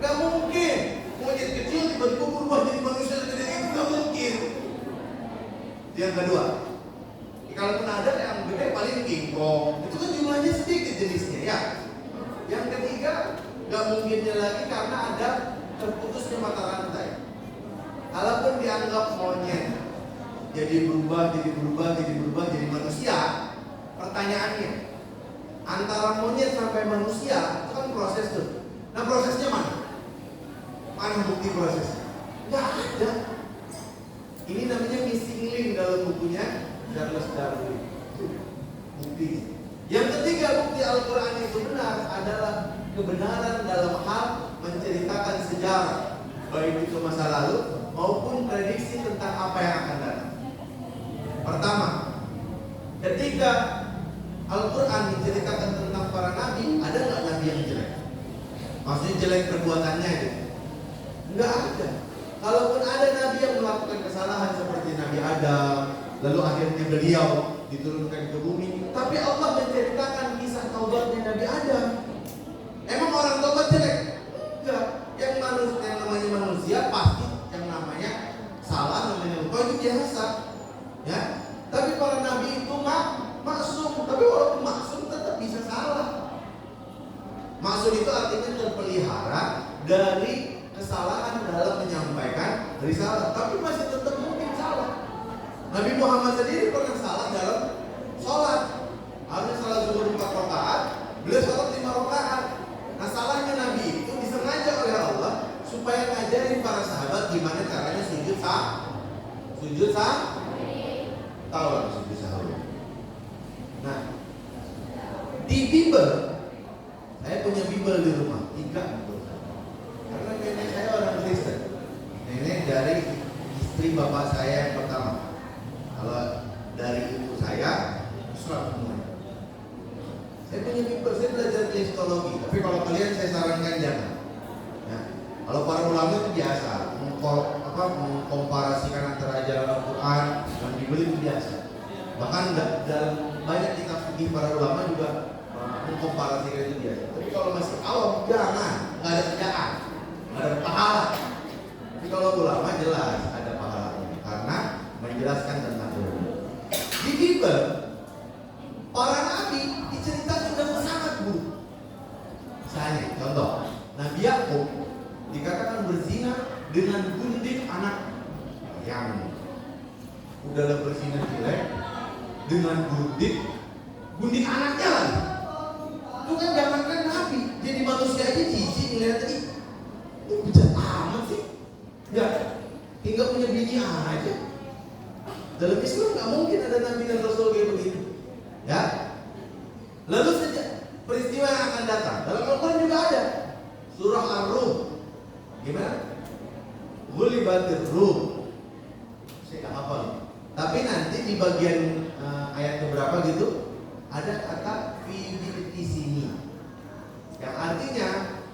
Nggak mungkin. Monyet kecil tiba-tiba berubah jadi manusia segede gini, nggak mungkin. Yang kedua, kalaupun ada yang gede paling King Kong, itu kan jumlahnya sedikit jenisnya ya. Yang ketiga, nggak mungkinnya lagi karena ada terputusnya mata rantai. Kalaupun dianggap monyet jadi berubah jadi manusia, pertanyaannya, antara monyet sampai manusia itu kan proses tuh. Nah prosesnya mana? Mana bukti prosesnya? Nggak ada. Ini namanya missing link dalam bukunya Charles Darwin. Bukti. Yang ketiga bukti Al-Quran itu benar adalah kebenaran dalam hal menceritakan sejarah, baik itu masa lalu maupun prediksi tentang apa yang akan datang. Pertama, ketika Al-Quran menceritakan tentang para nabi, ada nggak nabi yang jelek? Maksudnya jelek perbuatannya itu? Nggak ada. Kalaupun ada nabi yang melakukan kesalahan seperti Nabi Adam, lalu akhirnya beliau diturunkan ke bumi, tapi Allah menceritakan kisah taubatnya Nabi Adam. Emang orang taubat jelek? Enggak. Yang namanya manusia pasti yang namanya salah, namanya lupa, itu biasa. Ya. Tapi para nabi itu maksum, tapi walaupun maksum tetap bisa salah. Maksum itu artinya terpelihara dari kesalahan dalam menyampaikan risalah, tapi masih tetap mungkin salah. Nabi Muhammad sendiri pernah salah dalam sholat. Harusnya salat zuhur 4 rakaat, beliau sholat 5 rakaat. Nah salahnya Nabi itu disengaja oleh Allah supaya ngajarin para sahabat gimana caranya sujud sah. Tahu lah sujud sahur. Nah, di Bible, saya punya Bible di rumah 3. Karena nenek saya orang Kristen. Nenek dari istri bapak saya yang pertama. Kalau dari ibu saya, Islam semuanya. Saya punya Bible, saya belajar kristologi. Tapi kalau kalian saya sarankan jangan. Ya. Kalau para ulama itu biasa, mengkomparasikan antara ajaran Al-Quran dan Bible itu biasa. Bahkan dalam banyak kitab fikih para ulama juga mengkomparasikan itu biasa. Tapi kalau masih awam jangan, nggak ada kerjaan. Ada pahala. Tapi kalau ulama jelas ada pahalanya karena menjelaskan tentang ilmu. Di Bible para nabi diceritakan dengan sangat buruk. Misalnya contoh, Nabi Yakub dikatakan berzina dengan gundik anak yang udahlah berzina jelek dengan gundik anaknya lagi. Itu kan jangankan nabi, jadi manusia aja jijik ngeliat ini. Ini bejat amat sih. Ya, tinggal punya bini aja. Dalam Islam nggak mungkin ada nabi dan rasul kayak begitu. Ya. Lalu saja peristiwa yang akan datang. Dalam Al-Quran juga ada. Surah Ar-Rum. Gimana? Ghulibatir Rum. Saya nggak hafal. Tapi nanti di bagian ayat keberapa gitu ada kata fi sini. Yang artinya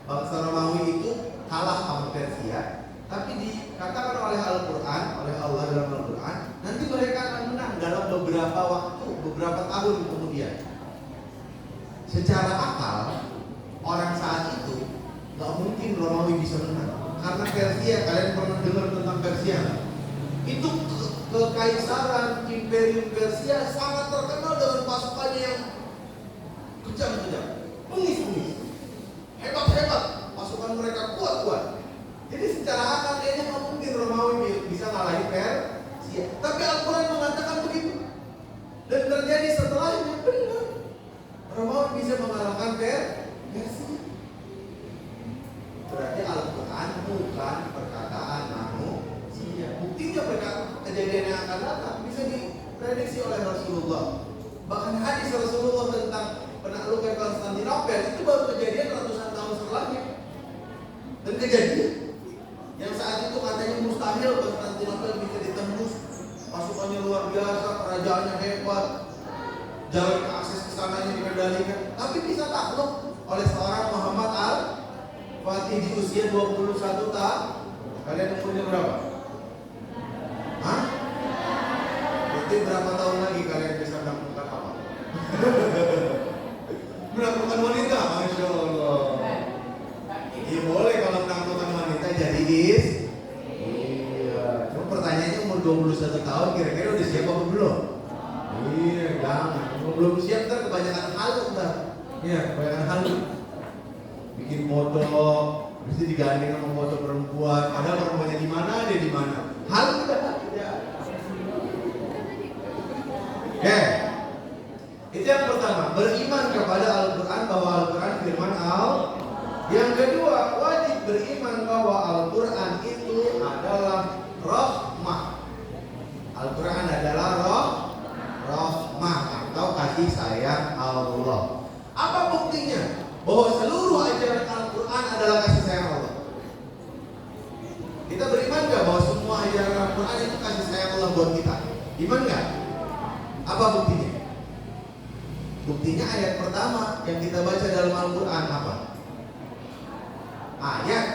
bangsa Romawi itu kalah sama Persia Tapi dikatakan oleh Al-Quran, oleh Allah dalam Al-Quran, nanti mereka akan menang dalam beberapa waktu, beberapa tahun kemudian. Secara akal, orang saat itu gak mungkin Romawi bisa menang. Karena Persia, kalian pernah dengar tentang Persia? Itu kekaisaran Imperium Persia sangat terkenal dengan pasukannya yang kejam-kejam, bengis-bengis, hebat-hebat, pasukan mereka kuat-kuat. Jadi secara akal kayaknya nggak mungkin Romawi bisa ngalahin Persia. Tapi Al-Quran mengatakan begitu, dan terjadi setelahnya benar. Romawi bisa mengalahkan Persia. Berarti Al-Quran bukan perkataan manusia. Buktinya kejadian yang akan datang bisa diprediksi oleh Rasulullah. Bahkan hadis Rasulullah tentang penaklukan Konstantinopel itu baru kejadian ratusan tahun setelahnya. Dan kejadian yang saat itu katanya mustahil Konstantinopel bisa ditembus, pasukannya luar biasa, kerajaannya hebat, jalan akses ke sananya dikendalikan, tapi bisa takluk oleh seorang Muhammad Al-Fatih di usia 21 tahun. Kalian umurnya berapa? Hah? Berarti berapa tahun lagi kalian bisa menaklukkan apa? Menaklukkan wanita, Masya Allah. Iya boleh kalau menaklukkan wanita jadi iya. Cuma pertanyaannya umur 21 tahun kira-kira udah siap apa belum? Iya, jangan. Belum siap ntar kebanyakan halu ntar. Iya, kebanyakan halu. Bikin foto, mesti digandeng sama foto perempuan. Padahal perempuannya di mana, dia di mana. Halu udah. Oke. Itu yang pertama, beriman kepada Al-Quran bahwa Al-Quran firman Allah. Yang kedua, wajib beriman bahwa Al-Quran itu adalah rahmah. Al-Quran adalah rahmah atau kasih sayang Allah. Apa buktinya? Bahwa seluruh ajaran Al-Quran adalah kasih sayang Allah. Kita beriman gak bahwa semua ajaran Al-Quran itu kasih sayang Allah buat kita? Iman gak? Apa buktinya? Buktinya ayat pertama yang kita baca dalam Al-Quran apa? Ayat.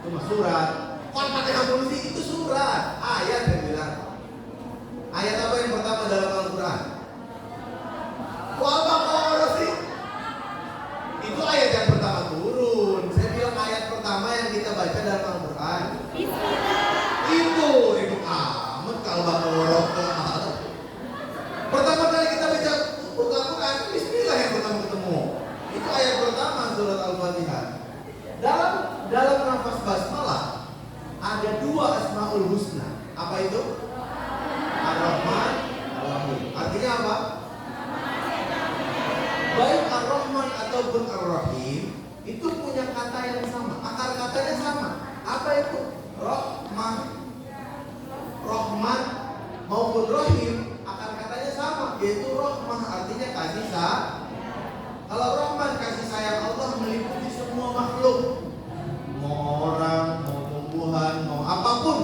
Cuma surat. Al-Fatihah itu surat. Ayat yang bilang. Ayat apa yang pertama dalam Al-Quran? Al-Baqarah sih. Itu ayat yang pertama turun. Saya bilang ayat pertama yang kita baca dalam Al-Quran. Itu amat Al-Baqarah. Pertama kali kita baca Al-Quran, Bismillah yang pertama ketemu. Itu ayat pertama surat Al-Fatihah. Dalam nafas basmalah ada dua Asmaul Husna. Apa itu? Ar-Rahman, Ar-Rahim. Artinya apa? Baik Ar-Rahman ataupun Ar-Rahim itu punya kata yang sama, akar katanya sama. Apa itu? Rahman, Rahman maupun Rahim, akar katanya sama, yaitu Rahmah, artinya kasih sayang. Kalau Rahman, kasih sayang Allah meliputi semua makhluk, mau orang, mau tumbuhan, mau apapun.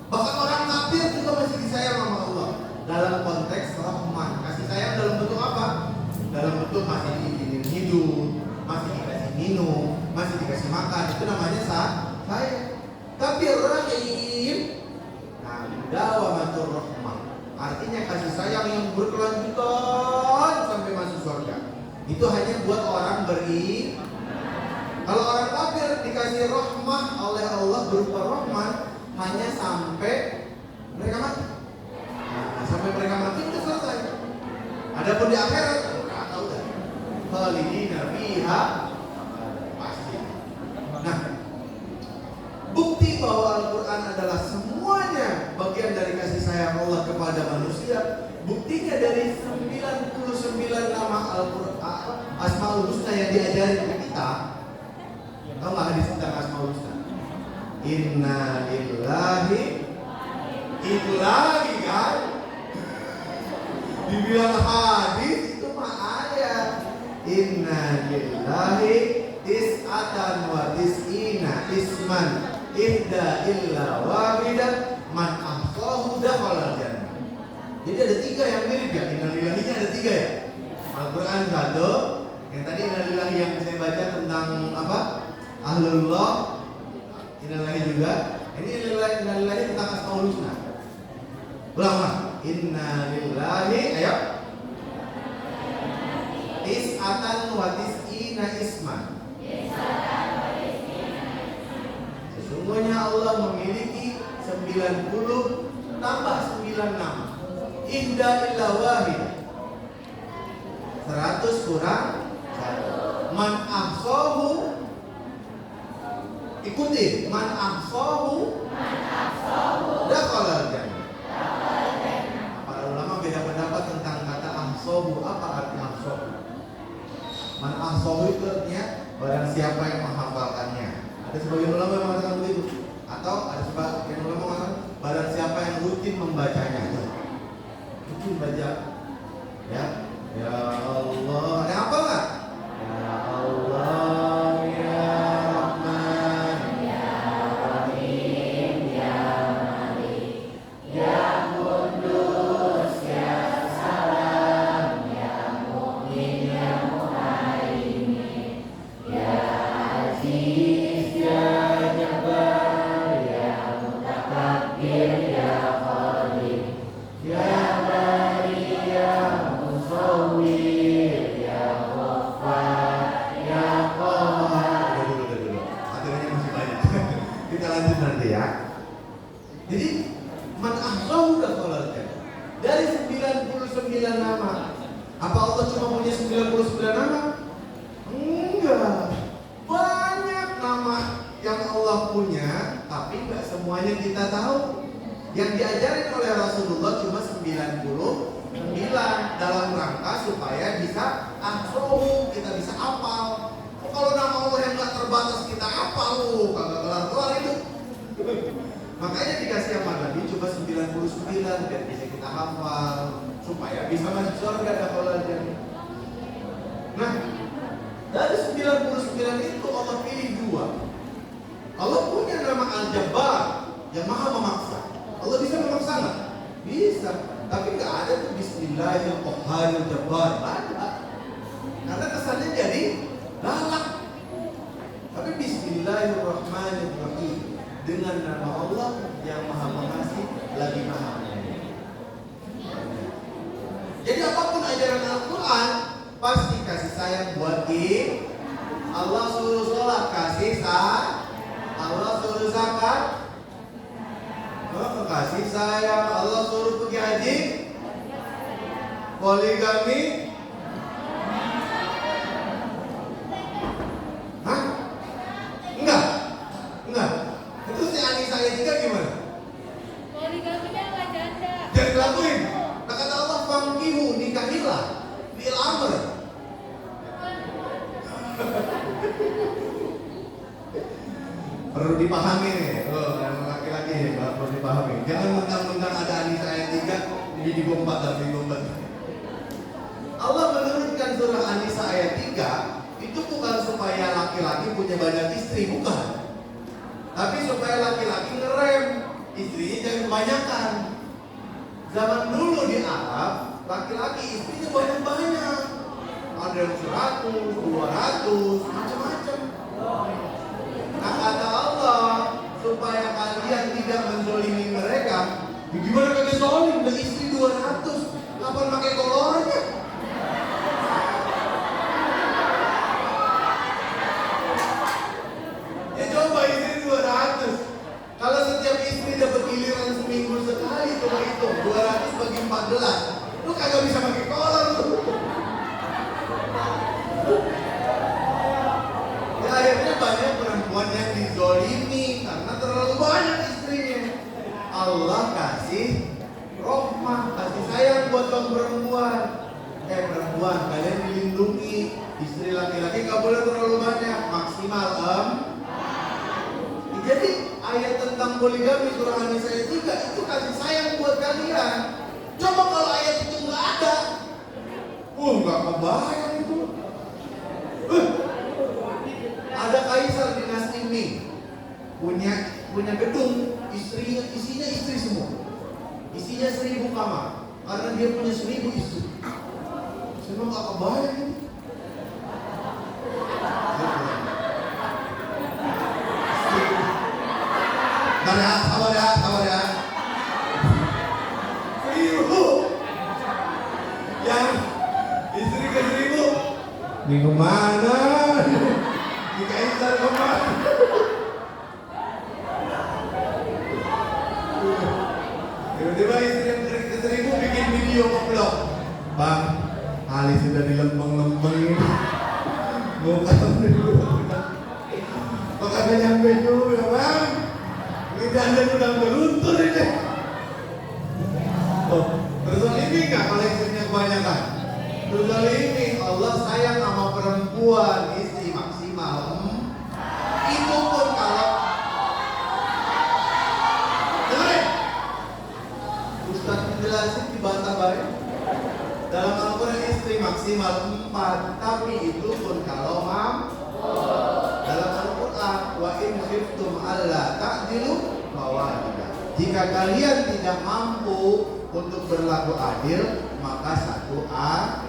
Bahkan orang kafir juga masih disayang sama Allah. Dalam konteks Rahman, kasih sayang dalam bentuk apa? Dalam bentuk masih diizinin hidup, masih dikasih minum, masih dikasih makan, itu namanya sayang. Tapi Rahim, dawamatur rahmah, artinya kasih sayang yang berkelanjutan sampai masuk surga. Itu hanya buat orang beriman. Kalau orang kafir dikasih rahmah oleh Allah berupa Rahman hanya sampai mereka mati. Nah, sampai mereka mati itu selesai. Adapun di akhirat enggak tahu dah. Khalidina fiha pasti. Nah, bukti bahwa Al-Quran adalah semuanya bagian dari kasih sayang Allah kepada manusia. Buktinya dari 99 nama Al-Quran, Asmaul Husna yang diajarin ke kita. Tahu nggak hadis tentang Asmaul Husna? Inna lillahi, itu lagi kan? Dibilang hadis itu mah ayat. Inna lillahi tis'atan wa tis'ina isman ihda illa wahidah man ahsahu dakhala jannah. Jadi ada 3 yang mirip ya. Innalillahinya ada 3 ya. Al-Quran 1. Yang tadi innalillahi yang saya baca tentang apa? Ahlullah. Innalillahi juga. Ini innalillahi tentang asmaul husna. Ulang. Innalillahi, ayo. Tis'atan wa tis'ina isman. Sesungguhnya Allah memiliki 90 tambah 9 nama. Ihda illa wahid. 100 kurang 1. Man ahsahu, ikuti, man ahsahu dakhalal jannah. Para ulama beda pendapat tentang kata ahsahu. Apa arti ahsahu? Man ahsahu itu artinya barang siapa yang menghafalkannya. Ada sebagian ulama yang mengatakan begitu. Atau ada sebagian ulama yang mengatakan barang siapa yang rutin membacanya. Rutin baca. Ya. Ya Allah. Ada apa enggak? Ya Allah, ya Rahman, ya Rahim, ya Malik, ya Qudus, ya Salam, ya Mu'min, ya Muhaimin, ya Aziz, ya Jabbar, ya Mutakabbir, ya Khalid, ya Bari, ya Musawwir, ya Ghaffar, ya Qahhar. Dulu. Materinya masih banyak. Kita lanjut nanti ya. Jadi man ahsahu dakhalal jannah. Dari 99 nama. Apa Allah cuma punya 99 nama? Enggak. Banyak nama yang Allah punya, tapi enggak semuanya kita tahu. Yang diajarin oleh Rasulullah cuma 99 dalam rangka supaya bisa ahsahu, kita bisa hafal. Kalau nama Allah yang enggak terbatas kita hafal, kagak kelar-kelar itu. Makanya dikasih sama Nabi cuma 99 biar bisa kita hafal, supaya bisa masuk surga dakhalal jannah. Nah, dari 99 itu Allah pilih 2. Allah punya nama Al-Jabbar yang maha memaksa. Allah bisa memaksa nggak? Bisa. Tapi nggak ada tuh Bismillahirrahmanirrahim Jabbar. Ada. Karena kesannya jadi galak. Tapi Bismillahirrahmanirrahim dengan nama Allah yang maha pengasih lagi maha penyayang. Jadi apapun ajaran Al-Quran pasti kasih sayang buat kita. Allah suruh sholat kasih sayang. Allah suruh zakat kasih sayang. Allah suruh pergi haji poligami. Hah? Enggak. Itu si Anissa ayat 3 gimana? Poligaminya nggak janda. Jangan dilakuin. Nah, kata Allah fangkihu, nikahilah bil amr. Perlu dipahami nih. Laki-laki nih, perlu dipahami. Jangan mentang-mentang ada Anissa ayat 3 jadi dibombat dan dibombat. Allah menurunkan surah An-Nisa ayat 3 itu bukan supaya laki-laki punya banyak istri, bukan. Tapi supaya laki-laki ngerem, istrinya jangan kebanyakan. Zaman dulu di Arab, laki-laki istrinya banyak-banyak. Ada yang 100, 200, macam-macam. Nah, kata Allah, supaya kalian tidak menzolimi mereka, gimana kagak zolim? Udah istri 200, kapan pakai kolornya? Ya coba istri 200. Kalau setiap istri dapat giliran seminggu sekali, coba hitung 200 bagi 14. Lu kagak bisa pakai kolor lu. Ya akhirnya banyak perempuan yang dizolimi karena terlalu banyak istrinya. Allah kasih rahmah, kasih sayang buat kaum perempuan. Perempuan, kalian dilindungi. Istri laki-laki gak boleh terlalu banyak, maksimal Jadi ayat tentang poligami surah An-Nisa ayat 3 itu kasih sayang buat kalian. Coba kalau ayat itu nggak ada, nggak kebayang itu. Ada kaisar dinasti Ming, punya gedung, isinya istri semua, isinya 1000 kamar, karena dia punya 1000 istri. Semua nggak kebayang ini. Sabar ya. Ibu yang istri ke 1.000 minggu mana? Di Kaisar kemana? Tiba-tiba istri yang ke 1.000 bikin video nge-vlog. Bang, Ali sudah dilempeng-lempeng ini. Muka kok kagak nyampe juga bang. Ini dandan udah beruntur ini. Oh, terzalimi nggak kalau istrinya kebanyakan? Terzalimi. Allah sayang sama perempuan, istri maksimal. Itu pun kalau dengerin, Ustaz menjelasin dibantah baik. Dalam Al-Quran istri maksimal 4, tapi itu pun kalau dalam Al-Quran wa in khiftum alla ta'dilu fawahidah. Jika kalian tidak mampu untuk berlaku adil, maka satu A.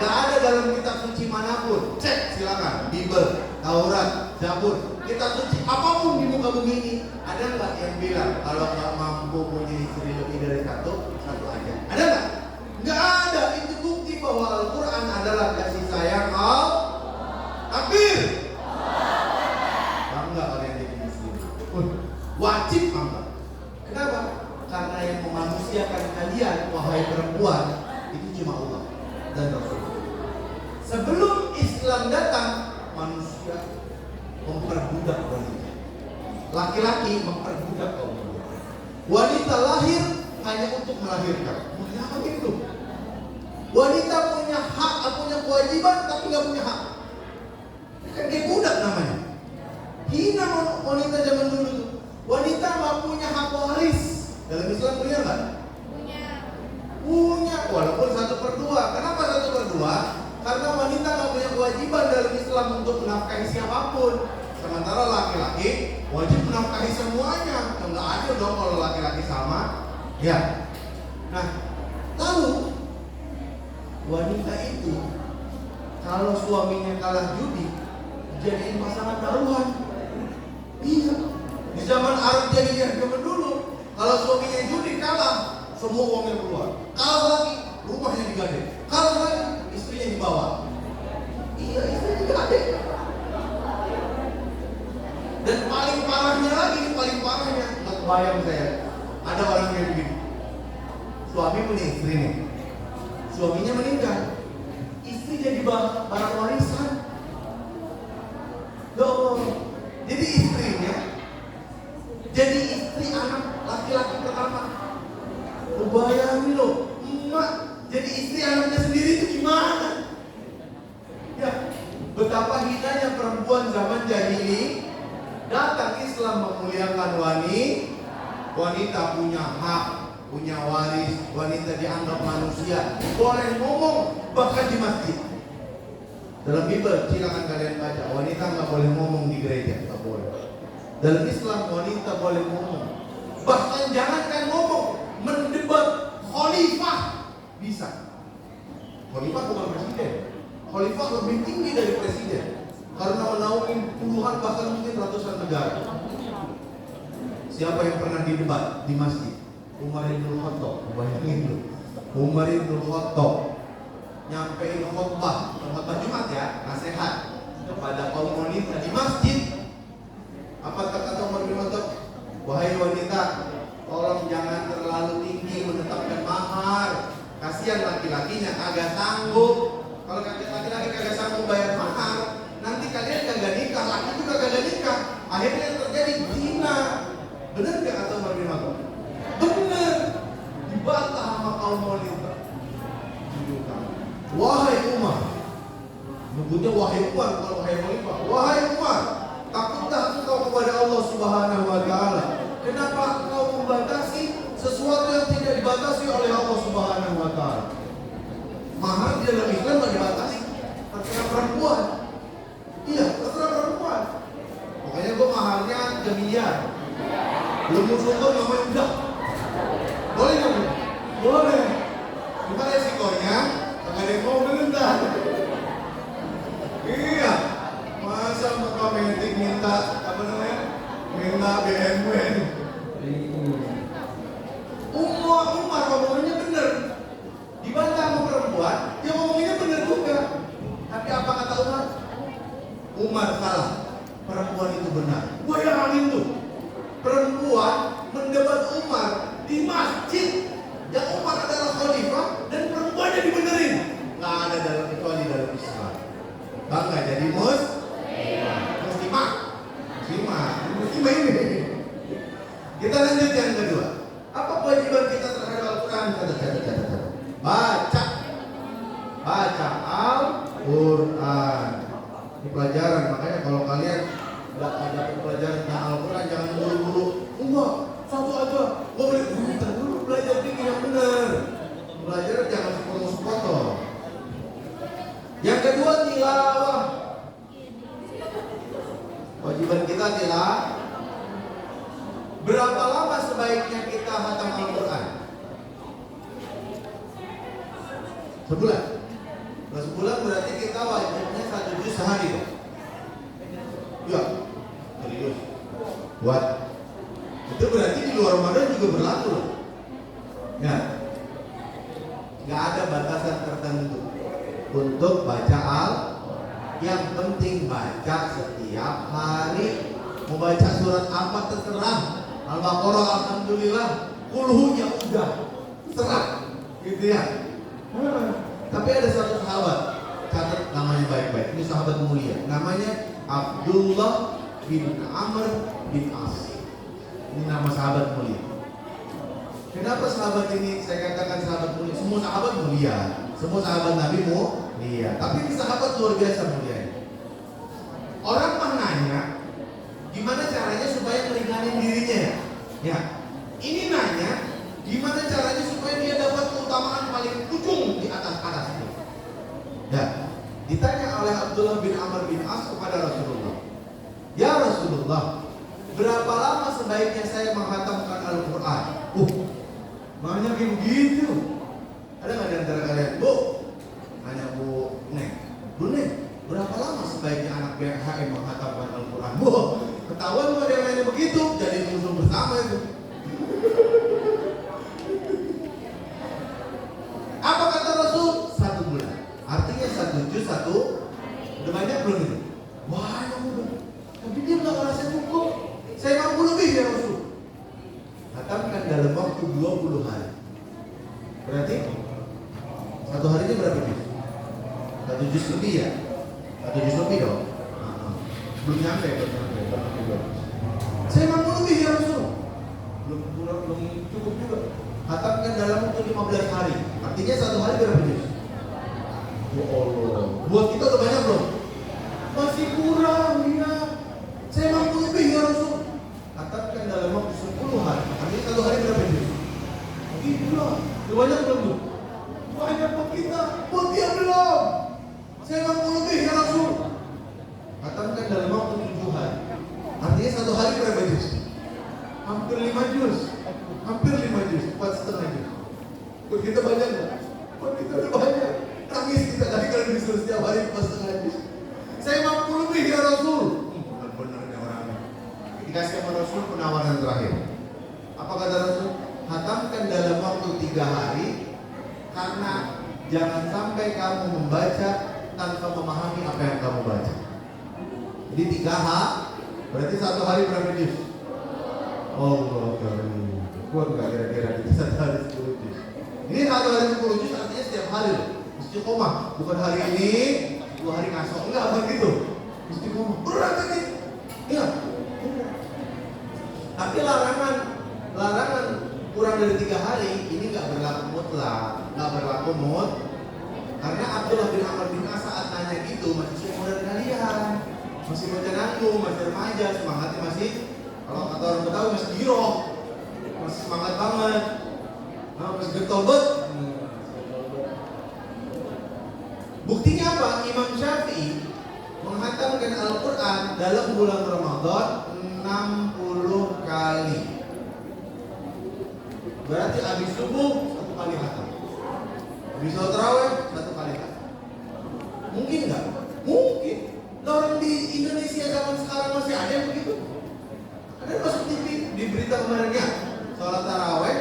Nggak ada dalam kitab suci manapun. Cek silakan, Bible, Taurat, Zabur, kitab suci apapun di muka bumi ini, ada nggak yang bilang kalau nggak mampu punya istri lebih dari satu aja? Ada nggak? Nggak ada. Itu bukti bahwa Al-Quran adalah kasih sayang takbir. Bangga kalian jadi muslim. Wajib bangga. Kenapa? Karena yang memanusiakan kalian, wahai perempuan, itu cuma Allah dan Rasul. Sebelum Islam datang, manusia memperbudak wanita. Laki-laki memperbudak kaum wanita. Wanita lahir hanya untuk melahirkan. Apa itu? Wanita punya hak, punya kewajiban, tapi nggak punya hak. Kan kayak budak namanya. Hina wanita zaman dulu tuh. Wanita nggak punya hak waris. Dalam Islam punya nggak? Punya. Walaupun 1/2. Kenapa 1/2? Karena wanita nggak punya kewajiban dalam Islam untuk menafkahi siapapun. Sementara laki-laki wajib menafkahi semuanya. Nggak adil dong kalau laki-laki sama. Ya. Nah, tahu wanita itu kalau suaminya kalah judi jadiin pasangan taruhan. Iya. Di zaman Arab jadinya zaman dulu, kalau suaminya judi kalah, semua uangnya keluar. Kalah lagi, rumahnya digade. Kalah lagi, istrinya dibawa. Iya, istrinya digade. Dan paling parahnya lagi, paling parahnya, nggak kebayang saya. Ada orang yang begini. Suami punya istri nih. Suaminya meninggal. Istri jadi barang warisan. Loh, jadi istrinya jadi istri anak laki-laki pertama. Bayangin loh, emak jadi istri anaknya sendiri itu gimana? Ya, betapa hinanya perempuan zaman jahili. Datang Islam memuliakan wanita punya hak, punya waris, wanita dianggap manusia, boleh ngomong bahkan di masjid. Dalam Bible silakan kalian baca, wanita nggak boleh ngomong di gereja, nggak boleh. Dalam Islam wanita boleh ngomong, bahkan jangankan ngomong, mendebat khalifah bisa. Khalifah bukan presiden, khalifah lebih tinggi dari presiden karena menaungi puluhan bahkan mungkin ratusan negara. Siapa yang pernah didebat di masjid? Umar bin Khattab, bayangin dulu. Umar bin Khattab nyampein khutbah Jumat ya, nasihat kepada kaum wanita di masjid. Apa kata Umar bin Khattab? Wahai wanita, tolong jangan terlalu tinggi menetapkan mahar. Kasihan laki-lakinya kagak sanggup. Kalau laki-laki kagak sanggup bayar mahar, nanti kalian kagak nikah, laki juga kagak nikah. Akhirnya yang terjadi zina. Benar gak kata Umar bin Khattab? Benar. Dibantah sama kaum wanita. Wahai Umar, nyebutnya wahai Umar, bukan wahai khalifah. Wahai Umar, takutlah engkau kepada Allah Subhanahu wa Ta'ala. Kenapa engkau membatasi sesuatu yang tidak dibatasi oleh Allah Subhanahu wa Ta'ala? Mahar di dalam Islam tidak dibatasi. Terserah perempuan. Iya, terserah perempuan. Makanya gue maharnya 3 miliar. Belum musuh namanya udah. Boleh nggak? Boleh. Cuma resikonya nggak ada yang mau menentang. Iya. Masa Bapak Mendik minta apa namanya? Minta BMW. Umar salah, perempuan itu benar. Bayangin tuh, perempuan mendebat Umar di masjid yang Umar adalah khalifah dan perempuannya dibenerin. Nggak ada dalam kecuali dalam Islam. Bangga jadi muslimah ini. Kita lanjut yang kedua. Apa kewajiban kita terhadap Al-Quran? Catat. Baca Al-Quran. Ini pelajaran, makanya kalau kalian nggak ada pelajaran tentang Al-Quran jangan buru-buru. Enggak, satu aja. Nggak boleh dulu belajar fikih yang benar. Belajar jangan sepotong-sepotong. Yang kedua tilawah. Kewajiban kita tilawah. Berapa lama sebaiknya kita hatam Al-Quran? Sebulan. Nah, sebulan berarti kita wajibnya 1 juz sehari. Ya, serius. Buat itu berarti di luar Ramadan juga berlaku. Ya, nggak ada batasan tertentu untuk baca yang penting baca setiap hari. Mau baca surat apa terserah. Al-Baqarah alhamdulillah, kulhunya udah serap, gitu ya. Tapi ada satu sahabat, catat namanya baik-baik. Ini sahabat mulia, namanya Abdullah bin Amr bin As. Ini nama sahabat mulia. Kenapa sahabat ini saya katakan sahabat mulia? Semua sahabat mulia, semua sahabat Nabi mulia. Tapi ini sahabat luar biasa mulia. Orang mah nanya, gimana caranya supaya meringanin dirinya? Ya, ini nanya, gimana caranya supaya dia dapat keutamaan paling ujung di atas itu? Ya, ditanya oleh Abdullah bin Amr bin As kepada Rasulullah, ya Rasulullah, berapa lama sebaiknya saya menghatamkan Al-Quran? Nanya kayak begitu. Ada nggak di antara kalian, Bu? Nanya Bu Neng, berapa lama sebaiknya anak BHM menghatamkan Al-Quran? Ketahuan kalau dia nanya begitu, jadi musuh bersama itu. Apa kata Rasul? 1 bulan. Artinya 1 juz 1. Udah banyak belum itu? Wah, udah. Tapi dia nggak merasa cukup. Saya mampu lebih ya Rasul. Hatamkan dalam waktu 20 hari. Berarti 1 harinya berapa juz? 1 juz lebih ya? 1 juz lebih dong. Belum nyampe. Saya mampu lebih ya Rasul. Belum cukup juga. Hatamkan dalam waktu 15 hari. Artinya 1 hari berapa juz? Ya Allah. Buat kita udah banyak belum? Masih kurang ya. Saya mampu lebih ya Rasul. Hatamkan dalam waktu 10 hari. Artinya 1 hari berapa juz? Gila. Udah banyak belum tuh? Banyak buat kita. Buat dia belum. Saya mampu lebih ya Rasul. Hatamkan dalam waktu 7 hari. Artinya 1 hari berapa juz? Hampir 5 juz. 4,5 juz. Buat kita banyak nggak? Buat kita udah banyak. Nangis kita tadi kalau disuruh setiap hari 4,5 juz. Saya mampu lebih ya Rasul. Benar-benarnya orangnya. Dikasih sama Rasul penawaran terakhir. Apa kata Rasul? Hatamkan dalam waktu 3 hari. Karena jangan sampai kamu membaca tanpa memahami apa yang kamu baca. Jadi 3H berarti 1 hari berapa juz? Allah karim. Kuat nggak kira-kira di 1 hari 10 juz? Ini 1 hari 10 juz artinya setiap hari loh. Istiqomah, bukan hari ini 2 hari ngasok, enggak begitu. Istiqomah berat ini. Iya. Tapi larangan kurang dari 3 hari ini nggak berlaku mutlak, nggak berlaku karena Abdullah bin Amr bin As saat nanya gitu masih seumuran kalian, masih bocah nanggung, masih remaja, semangatnya masih, kalau kata orang Betawi masih giro, masih semangat banget, masih getol bet. Buktinya apa? Imam Syafi'i menghatamkan Al-Quran dalam bulan Ramadan 60 kali. Berarti habis subuh 1 kali hatam, habis sholat tarawih 1 kali hatam. Mungkin nggak? Mungkin. Nah, orang di Indonesia zaman sekarang masih ada yang begitu. Ada masuk TV di berita kemarin ya, sholat tarawih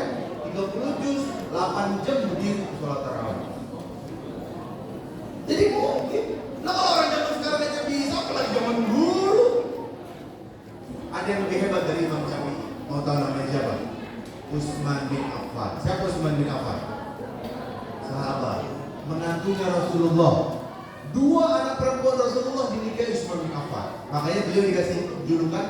30 juz, 8 jam berdiri sholat tarawih. Jadi mungkin. Nah, kalau orang zaman sekarang aja bisa, apalagi zaman dulu. Ada yang lebih hebat dari Imam Syafi'i. Mau tahu namanya siapa? Utsman bin Affan. Siapa Utsman bin Affan? Sahabat, menantunya Rasulullah. Dua anak perempuan Rasulullah dinikahi Utsman bin Affan. Makanya beliau dikasih julukan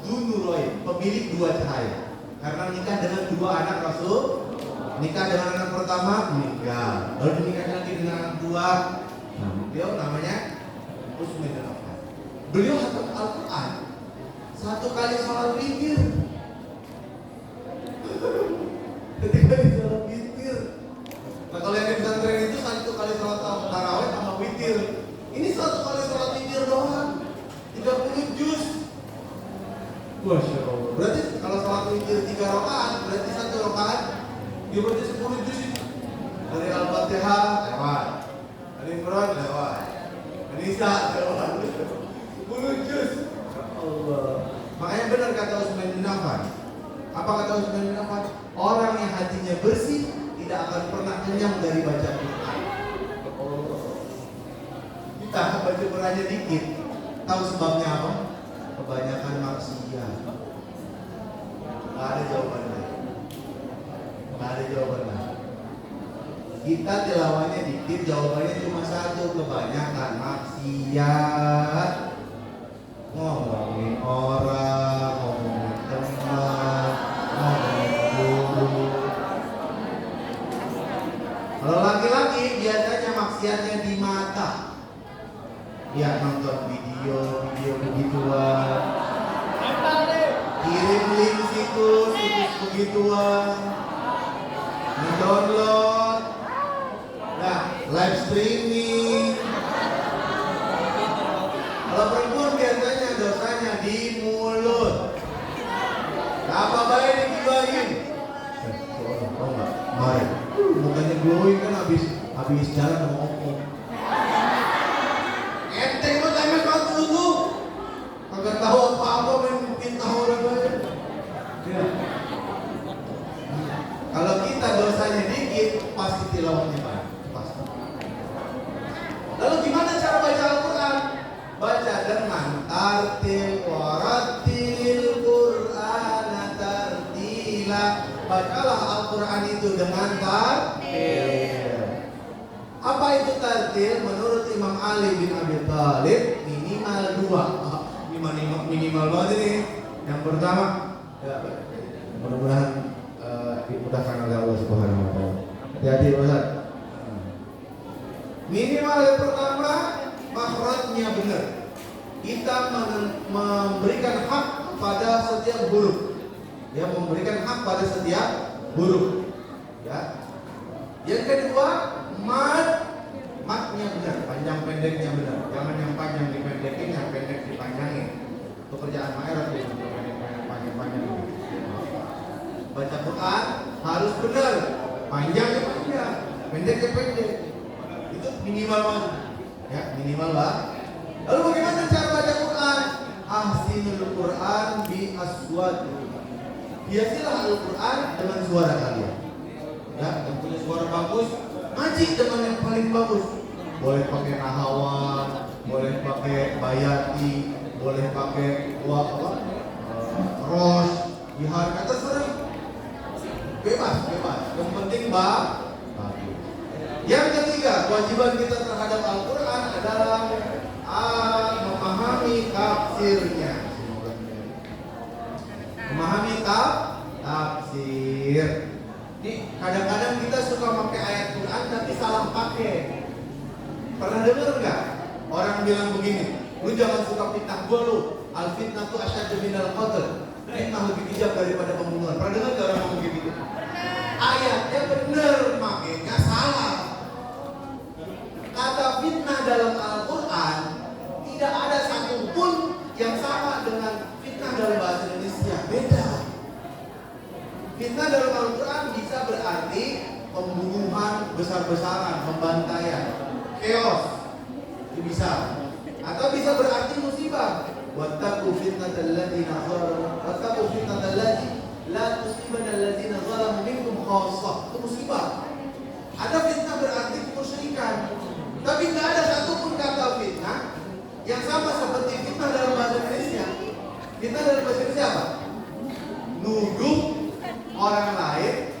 Dzunurain, pemilik dua cahaya. Karena nikah dengan dua anak Rasul. Nikah dengan anak pertama meninggal, lalu dinikah lagi dengan anak dua. Nah, beliau namanya Utsman bin Affan. Beliau hafal Al-Quran satu kali sholat witir. Ketika di sholat witir. Nah, kalau yang di pesantren itu satu kali sholat tarawih sama witir. Ini satu kali sholat witir doang, 30 juz. Masya Allah. Berarti kalau sholat witir 3 rakaat, berarti 1 rakaat dia berarti 10 juz itu. Dari Al-Fatihah lewat, dari Imran lewat, An-Nisa lewat, 10 juz. Allah. Makanya benar kata Utsman bin Affan. Apa kata Utsman bin Affan? Orang yang hatinya bersih tidak akan pernah kenyang dari baca Quran. Kita baca Qurannya dikit. Tahu sebabnya apa? Kebanyakan maksiat. Gak ada jawabannya. Gak ada jawabannya. Kita tilawahnya dikit, jawabannya cuma satu, kebanyakan maksiat. Ngomongin orang, ngomongin teman, ngomongin guru. Kalau laki-laki biasanya maksiatnya di mata. Ya nonton video begituan, kirim link situs begituan, mendownload, nah live streaming. Kalau perempuan biasanya dosanya di mulut. Apa baik digibahin? Oh enggak, mari. Mukanya glowing kan habis jalan sama opung. Enteng banget MS waktu itu. Kagak tahu apa-apa main fitnah orang lain. Ya. Kalau kita dosanya dikit, pasti tilawahnya banyak. Pasti. Lalu gimana cara baca Al-Quran? Baca dengan tartil warattilil Qur'ana tartila. Bacalah Al-Quran itu dengan tartil. Apa itu tartil? Menurut Imam Ali bin Abi Thalib minimal 2. Minimal banget ini. Yang pertama, ya, mudah-mudahan dimudahkan oleh Allah Subhanahu wa taala. Hati-hati Ustaz. Minimal yang pertama, makhrajnya benar. Kita memberikan hak pada setiap huruf. Ya, memberikan hak pada setiap huruf. Ya. Yang kedua, matnya benar, panjang pendeknya benar. Jangan yang panjang dipendekin, yang pendek dipanjangin. Pekerjaan Maerot itu panjang-panjang. Baca Quran harus benar, panjangnya panjang, pendeknya pendek. Itu minimal banget. Ya, minimal lah. Lalu bagaimana cara baca Quran? Ahsinul Quran bi aswati. Hiasilah Al-Quran dengan suara kalian. Ya, yang punya suara bagus, ngaji dengan yang paling bagus. Boleh pakai nahawan, boleh pakai bayati, boleh pakai ros, diharga terserah. Bebas. Yang penting bagus. Yang ketiga, kewajiban kita terhadap Al-Quran adalah memahami tafsirnya. Memahami tafsir. Nih, kadang-kadang kita suka pakai ayat Quran tapi salah pakai. Pernah dengar nggak? Orang bilang begini, lu jangan suka fitnah gua lu. Al fitnah tu asyaddu minal qatl. Fitnah lebih bijak daripada pembunuhan. Pernah dengar nggak orang ngomong gitu? Ayatnya benar, makanya salah. Kata fitnah dalam Al-Quran tidak ada satupun yang sama dengan fitnah dalam bahasa Indonesia. Beda. Fitnah dalam Al-Quran bisa berarti pembunuhan besar-besaran, pembantaian, chaos. Itu bisa. Atau bisa berarti musibah. Wattaqu fitnatal ladzina zalamu wattaqu fitnatal ladzina la tusibanna alladzina zalamu minkum khassah. Itu musibah. Ada fitnah berarti kemusyrikan. Tapi tidak ada satupun kata fitnah yang sama seperti Fitnah dalam bahasa Indonesia apa? Nuduh orang lain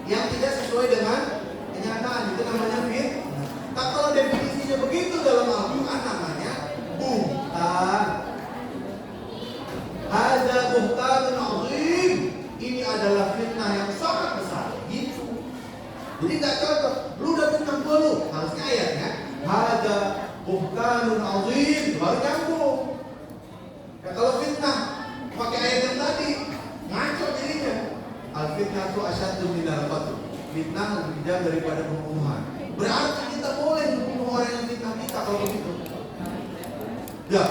yang tidak sesuai dengan kenyataan, itu namanya fitnah. Nah, kalau definisinya begitu dalam Al-Quran namanya buhtan. Hadza buhtanun azim. Ini adalah fitnah yang sangat besar. Gitu. Jadi nggak cocok. Lu udah fitnah gua lu. Harusnya ayatnya hadza buhtanun azim. Baru nyambung. Ya kalau fitnah pakai ayat yang tadi ngaco jadinya. Al-fitnah itu asyaddu minal qatl. Fitnah lebih kejam daripada pembunuhan. Berarti kita boleh membunuh orang yang fitnah kita kalau begitu. Ya.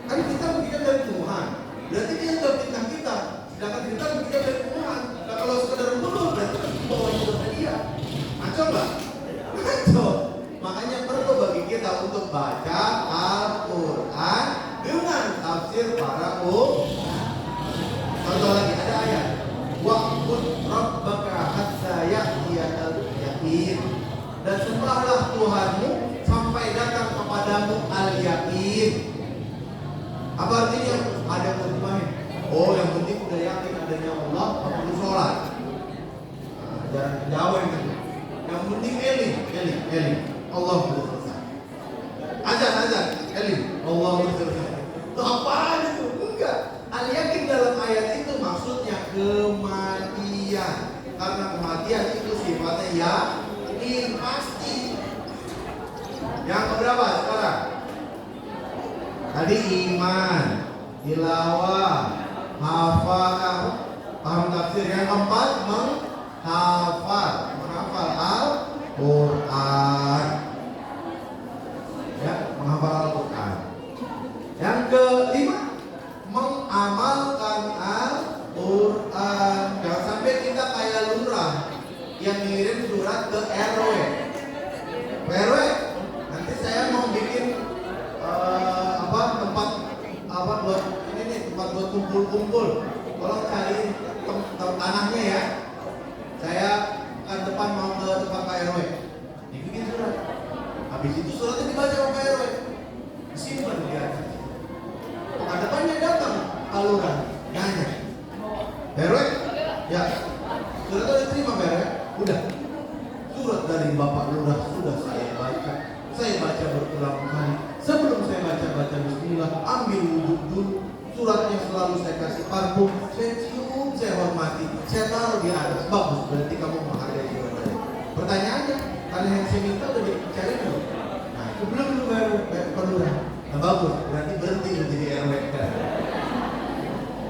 Kan kita lebih kejam dari pembunuhan. Berarti dia sudah fitnah kita. Sedangkan kita lebih kejam dari pembunuhan. Nah kalau sekedar membunuh berarti kan bawa dosa dia. Ngaco nggak? Ngaco. Makanya perlu bagi kita untuk baca Al-Quran dengan tafsir para ulama. Contoh lagi ada ayat wa'bud rabbaka hatta ya'tiyakal yaqin, dan sembahlah Tuhanmu sampai datang kepadamu al-yaqin. Apa artinya? Ada terjemahan. Oh, yang penting udah yakin adanya Allah, nggak perlu sholat. Nah, jangan jauh yang penting. Yang penting eling. Allah sudah selesai. Azan, eling. Allah sudah selesai. Itu apaan itu? Enggak. Al-yakin dalam ayat itu maksudnya kematian. Karena kematian itu sifatnya yakin, pasti. Yang keberapa sekarang? Tadi iman, tilawah, hafal, paham tafsir. Yang keempat menghafal Al-Quran. Ya, menghafal Al-Quran. Yang kelima, mengamalkan Al-Quran. Jangan sampai kita kayak lurah yang ngirim surat ke RW. RW, nanti saya mau bikin tempat buat ini nih, tempat buat kumpul. Tolong cari tanahnya ya. Saya kan depan mau ke tempat Pak RW. Dibikin surat. Habis itu suratnya dibaca sama Pak RW. Disimpan dia. Pekan depannya datang aluran nanya, RW, ya surat udah terima RW, udah. Surat dari Bapak Lurah sudah saya baca berulang kali. Sebelum saya baca Bismillah, ambil wudhu dulu. Suratnya selalu saya kasih parfum, saya cium, saya hormati, saya taruh di atas. Bagus, berarti kamu menghargai surat saya. Pertanyaannya, karena yang saya minta udah dicari dulu. Nah itu belum Pak Lurah. Nah bagus, berarti berhenti menjadi RW.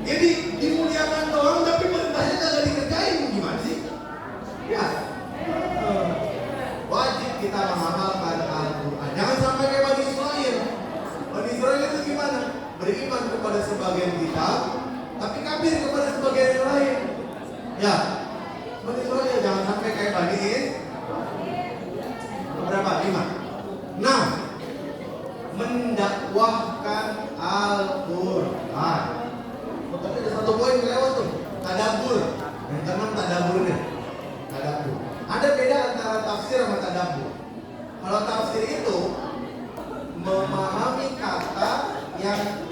Jadi dimuliakan doang tapi perintahnya kagak dikerjain, gimana sih? Ya, wajib kita mengamalkan Al-Quran. Jangan sampai kayak Bani Israel. Bani Israel itu gimana? Beriman kepada sebagian kitab, tapi kafir kepada sebagian yang lain. Ya, Bani Israel jangan sampai kayak Bani Israel. Berapa? 5. 6. Mendakwahkan Al-Quran. Tapi ada satu poin lewat tuh, tadabbur. Yang keenam tadabburnya. Tadabbur. Ada beda antara tafsir sama tadabbur. Kalau tafsir itu memahami kata yang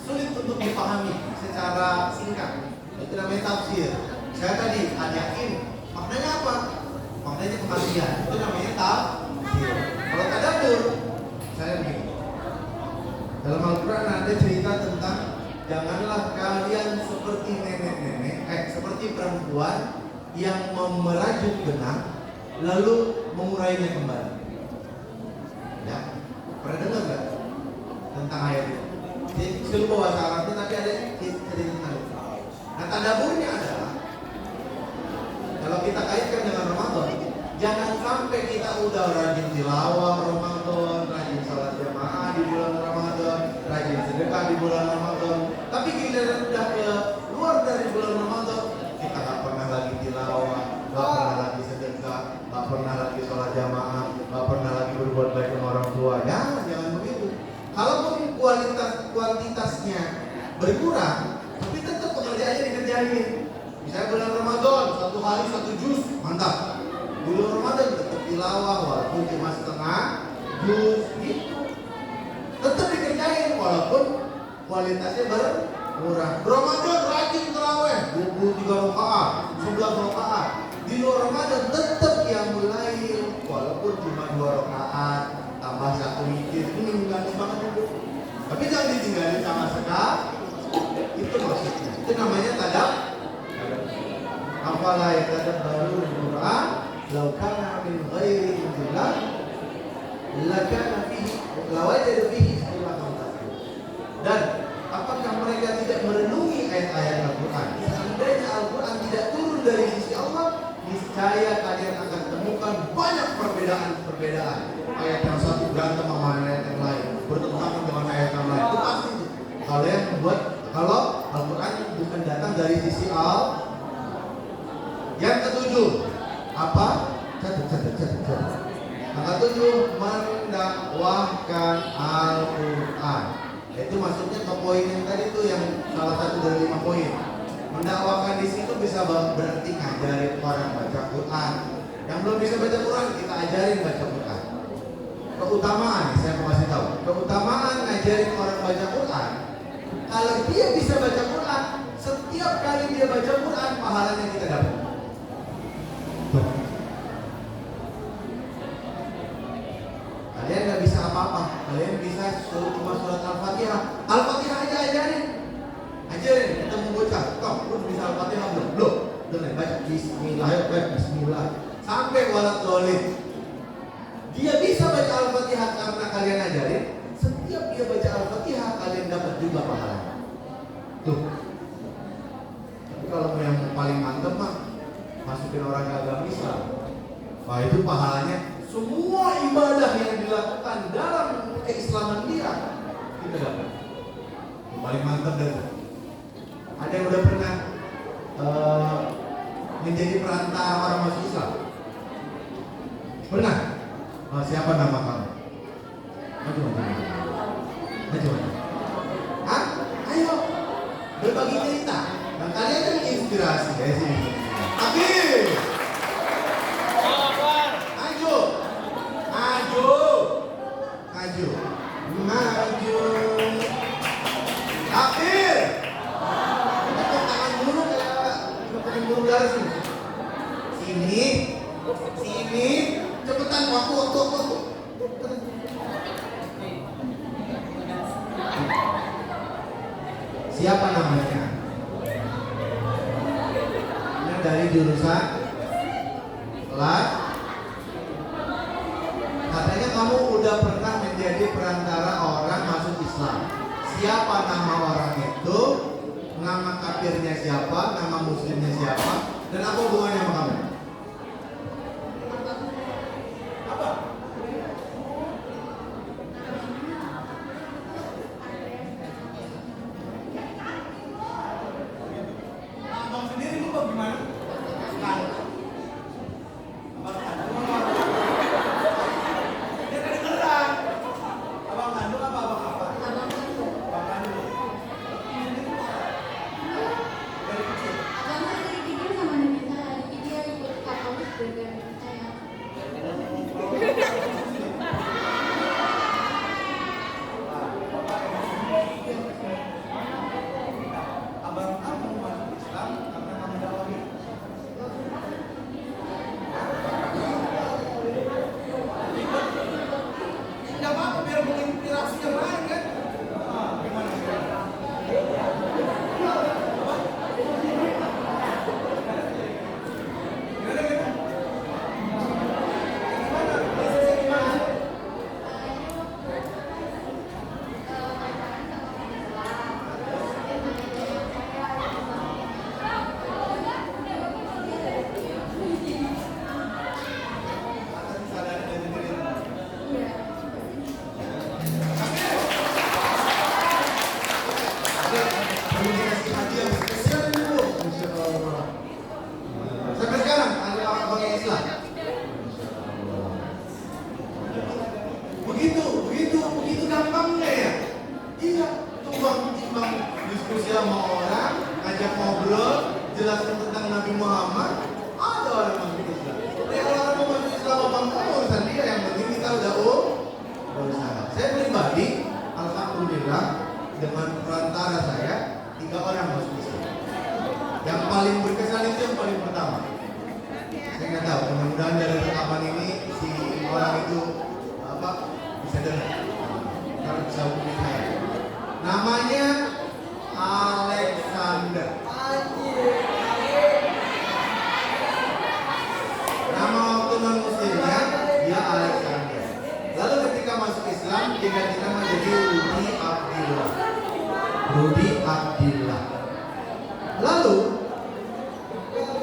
sulit untuk dipahami secara singkat. Itu namanya tafsir. Saya tadi yakin, maknanya apa? Maknanya kematian. Itu namanya tafsir. Kalau tadabbur, saya begini. Dalam Al-Quran ada cerita tentang janganlah kalian seperti nenek-nenek, seperti perempuan yang merajut benang lalu mengurainya kembali. Ya, pernah dengar nggak tentang ayat itu? Saya lupa bahasa Arabnya tapi ada cerita tentang itu. Nah, tadaburnya adalah kalau kita kaitkan dengan Ramadan, jangan sampai kita udah rajin tilawah Ramadan, rajin salat jamaah di bulan Ramadan, rajin sedekah di bulan Ramadan, tapi giliran udah keluar dari bulan Ramadan, kita nggak pernah lagi tilawah, nggak pernah lagi sedekah, nggak pernah lagi sholat jamaah, nggak pernah lagi berbuat baik sama orang tua. Jangan begitu. Kalaupun kuantitasnya berkurang, tapi tetap pekerjaannya dikerjain. Misalnya bulan Ramadan, 1 hari 1 juz, mantap. Bulan Ramadan tetap tilawah walaupun cuma setengah juz gitu. Tetap dikerjain walaupun kualitasnya berkurang. Ramadan rajin tarawih 23 rakaat, 11 rakaat. Di luar Ramadan tetap qiyamul lail walaupun cuma 2 rakaat tambah 1 witir. Ini mengganggu banget itu. Tapi jangan ditinggalin sama sekali. Itu maksudnya. Itu namanya tadab. Afala yatadabbarul Qur'an law kana min ghairi Allah lakana fihi lawajadu fihi ikhtilafan katsir. Dan apakah mereka tidak merenungi ayat-ayat Al-Qur'an? Seandainya Al-Qur'an tidak turun dari sisi Allah, niscaya kalian akan temukan banyak perbedaan. Ayat yang satu berantem sama ayat yang lain, bertentangan dengan ayat yang lain. Itu pasti. Kalau Al-Quran bukan datang dari sisi Allah. Yang ketujuh, apa? Catat. Yang ketujuh, mendakwahkan Al-Quran. Itu maksudnya ke poin yang tadi tuh, yang salah satu dari 5 poin. Mendakwahkan di situ bisa berarti ngajarin orang baca Quran. Yang belum bisa baca Quran, kita ajarin baca Quran. Keutamaan, saya mau kasih tahu. Keutamaan ngajarin orang baca Quran. Kalau dia bisa baca Quran, setiap kali dia baca Quran, pahalanya kita dapat. Kalian nggak bisa apa-apa. Kalian bisa cuma surat Al-Fatihah. Al-Fatihah aja ajarin. Kita mau bocah. Kau bisa Al-Fatihah belum? Belum. Udah baca Bismillah. Sampai walat dolin. Dia bisa baca Al-Fatihah karena kalian ajarin. Setiap dia baca Al-Fatihah, kalian dapat juga pahalanya. Tuh. Tapi kalau yang paling mantep mah, masukin orang ke agama Islam. Wah, itu pahalanya semua ibadah yang dilakukan dalam keislaman dia, kita dapat. Yang paling mantep dan ada yang udah pernah menjadi perantara orang masuk Islam? Pernah? Siapa nama kamu? Maju. Hah? Ayo berbagi cerita. Dan kalian kan inspirasi ya sini. Akhir. Maju. Akhir. Tepuk tangan dulu kayak tepuk burung dara sini. Sini. Cepetan waktu. Siapa namanya? Ini dari jurusan kelas. Katanya kamu udah pernah menjadi perantara orang masuk Islam. Siapa nama orang itu? Nama kafirnya siapa? Nama muslimnya siapa? Dan apa hubungannya sama kamu? Apa? Abang sendiri lupa gimana? Begitu gampangnya ya. Iya, timbang diskusi sama orang, ngajak ngobrol, jelaskan tentang Nabi Muhammad, ada orang masuk Islam. Kalau orang mau masuk Islam apa urusan dia, yang penting kita udah berusaha. Saya pribadi, alhamdulillah, dengan perantara saya 3 orang masuk Islam. Yang paling berkesan itu yang paling pertama. Saya nggak tahu, mudah-mudahan dari rekaman ini si orang itu bisa dengar. Karena bisa hubungi saya. Namanya Alexander. Nama waktu non muslimnya dia Alexander. Lalu ketika masuk Islam dia ganti nama jadi Rudi Abdillah. Rudi Abdillah. Lalu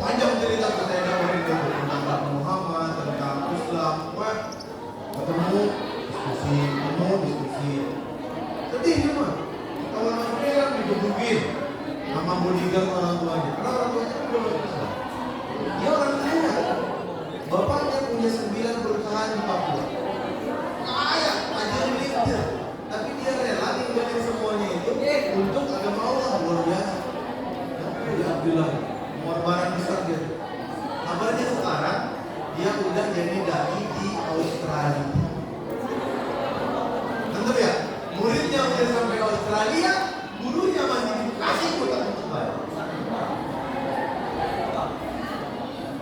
panjang cerita saya dapetin itu tentang Nabi Muhammad, tentang Islam, ketemu diskusi. Sedih cuma kalau masuk Islam digebukin sama bodyguard orang tuanya. Karena orang tuanya belum Islam. Dia orang kaya. Bapaknya punya 9 perusahaan di Papua. Kaya, aja miliarder. Tapi dia rela ninggalin semuanya itu untuk agama Allah. Luar biasa. Ya bilang pengorbanan besar dia. Kabarnya sekarang dia udah jadi dai di Australia. Mantap ya? Muridnya udah sampai Australia, gurunya masih di Bekasi putar-putar balik.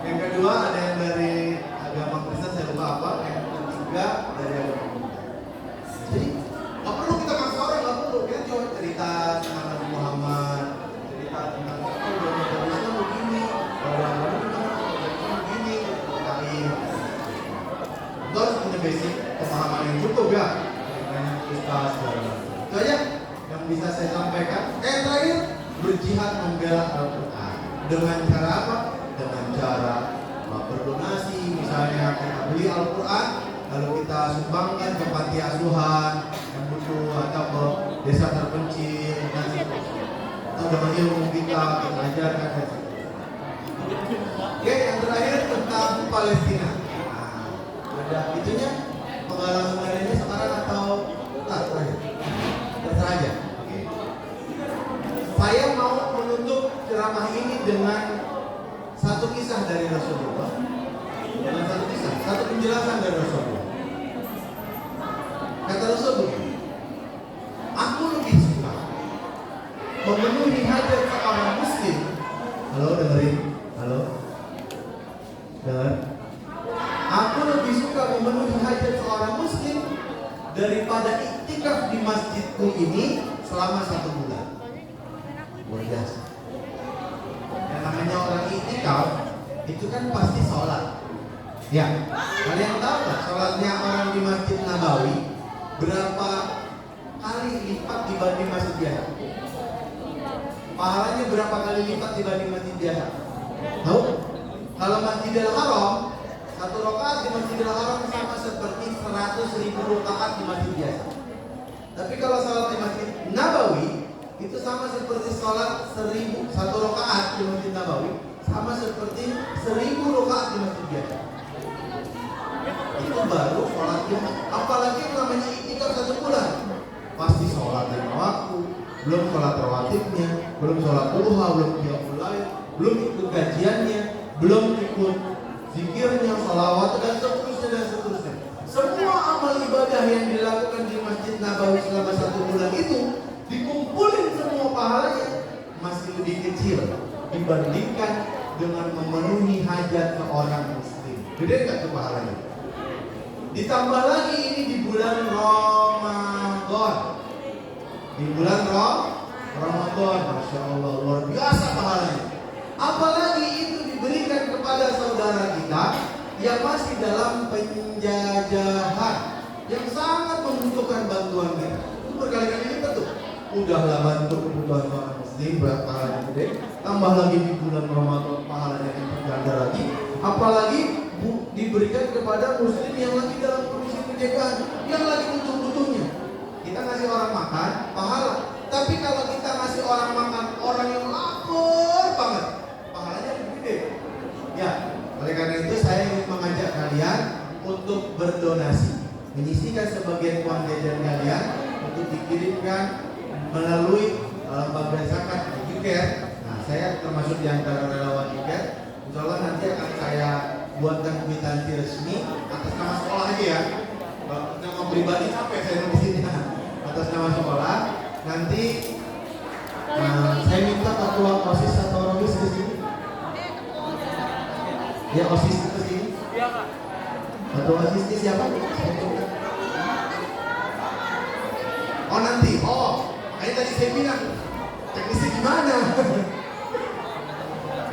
Yang kedua ada yang dari agama Kristen, saya lupa apa. Yang ketiga dari agama Buddha. Jadi nggak perlu kita maksa orang, nggak perlu. Kita cuma cerita tentang Nabi Muhammad, cerita tentang Islam begini, orang-orang begini, kain. Itu harus punya basic pemahaman yang cukup ya. Itu aja yang bisa saya sampaikan. Yang terakhir, berjihad membela Al-Quran. Dengan cara apa? Dengan cara berdonasi, misalnya kita beli Al-Quran lalu kita sumbangkan ke panti asuhan yang butuh atau ke desa terpencil dan seterusnya. Atau dengan ilmu kita ajarkan. Oke, yang terakhir tentang Palestina. Ada itunya pengalaman sekarang atau terakhir? Terserah aja. Oke. Saya mau menutup ceramah ini dengan satu kisah dari Rasulullah. Dengan satu penjelasan dari Rasulullah. Kata Rasulullah, aku lebih suka memenuhi hajat seorang muslim. Halo, dengerin? Halo? Dengar? Aku lebih suka memenuhi hajat seorang muslim daripada iktikaf di masjidku ini selama 1 bulan. Luar biasa. Yang namanya orang iktikaf itu kan pasti sholat. Ya, kalian tahu nggak sholatnya orang di Masjid Nabawi berapa kali lipat dibanding masjid biasa? Pahalanya berapa kali lipat dibanding masjid biasa? Tahu? Kalau Masjidil Haram, 1 rakaat di Masjidil Haram sama seperti 100.000 rakaat di masjid biasa. Tapi kalau sholat di Masjid Nabawi itu sama seperti sholat 1 rakaat di Masjid Nabawi sama seperti 1.000 rakaat di masjid biasa. Itu baru sholatnya. Apalagi namanya iktikaf 1 bulan, pasti sholat 5 waktu, belum sholat rawatibnya, belum sholat duha, belum qiyamul lail, belum ikut kajiannya, belum ikut zikirnya, sholawat dan seterusnya. Semua amal ibadah yang dilakukan di Masjid Nabawi selama 1 bulan itu dikumpulin semua pahalanya masih lebih kecil dibandingkan dengan memenuhi hajat seorang muslim. Gede nggak tuh pahalanya? Ditambah lagi ini di bulan Ramadan. Di bulan Ramadan, Masya Allah, luar biasa pahalanya. Apalagi itu diberikan kepada saudara kita yang masih dalam penjajahan, yang sangat membutuhkan bantuan kita. Itu berkali-kali lipat tuh. Udahlah bantu kebutuhan seorang muslim, pahalanya gede. Tambah lagi di bulan Ramadan, pahalanya berganda lagi. Apalagi diberikan kepada muslim yang lagi dalam kondisi penjagaan, yang lagi butuh-butuhnya. Kita ngasih orang makan, pahala. Tapi kalau kita ngasih orang makan orang yang lapar banget, pahalanya lebih gede. Ya, oleh karena itu saya ingin mengajak kalian untuk berdonasi, menyisihkan sebagian uang jajan kalian untuk dikirimkan melalui lembaga zakat UKR. Nah, saya termasuk di antara relawan UKR. Insya Allah nanti akan saya buatkan kwitansi resmi atas nama sekolah aja ya. Nama pribadi sampai saya nulisinnya atas nama sekolah. Nanti saya minta ketua OSIS atau ROMIS ke sini. Ya OSIS ke sini. Iya Kak. Ketua OSIS siapa? Oh nanti. Oh, ini tadi saya bilang teknisnya gimana?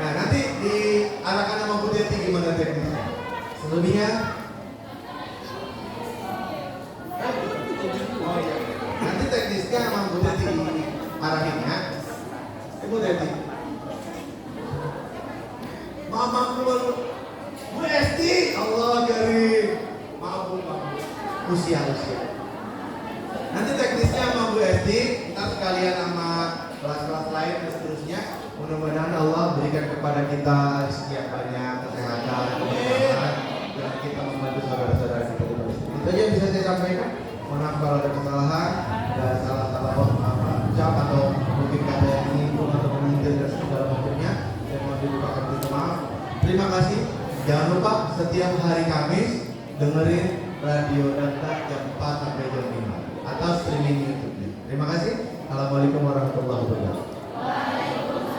Nah nanti diarahkan sama Bu Teti gimana teknisnya. Selebihnya. Oh iya. Nanti teknisnya sama Bu Teti arahin ya. Bu Teti. Mama keluar. Bu Esti, Allah karim. Maaf Bu, maaf. Usia. Nanti teknisnya sama Bu Esti, ntar sekalian sama kelas-kelas lain dan seterusnya. Mudah-mudahan Allah berikan kepada kita rezeki yang banyak, kesehatan, keberkahan, dan kita membantu saudara-saudara kita di bawah. Itu aja yang bisa saya sampaikan. Mohon maaf kalau ada kesalahan, ada salah-salah ucap atau mungkin kata yang menyinggung atau menyindir dan segala macamnya. Saya mohon dibukakan pintu maaf. Terima kasih. Jangan lupa setiap hari Kamis dengerin Radio Danta jam 4 sampai jam 5 atau streaming YouTube-nya. Terima kasih. Assalamualaikum warahmatullahi wabarakatuh.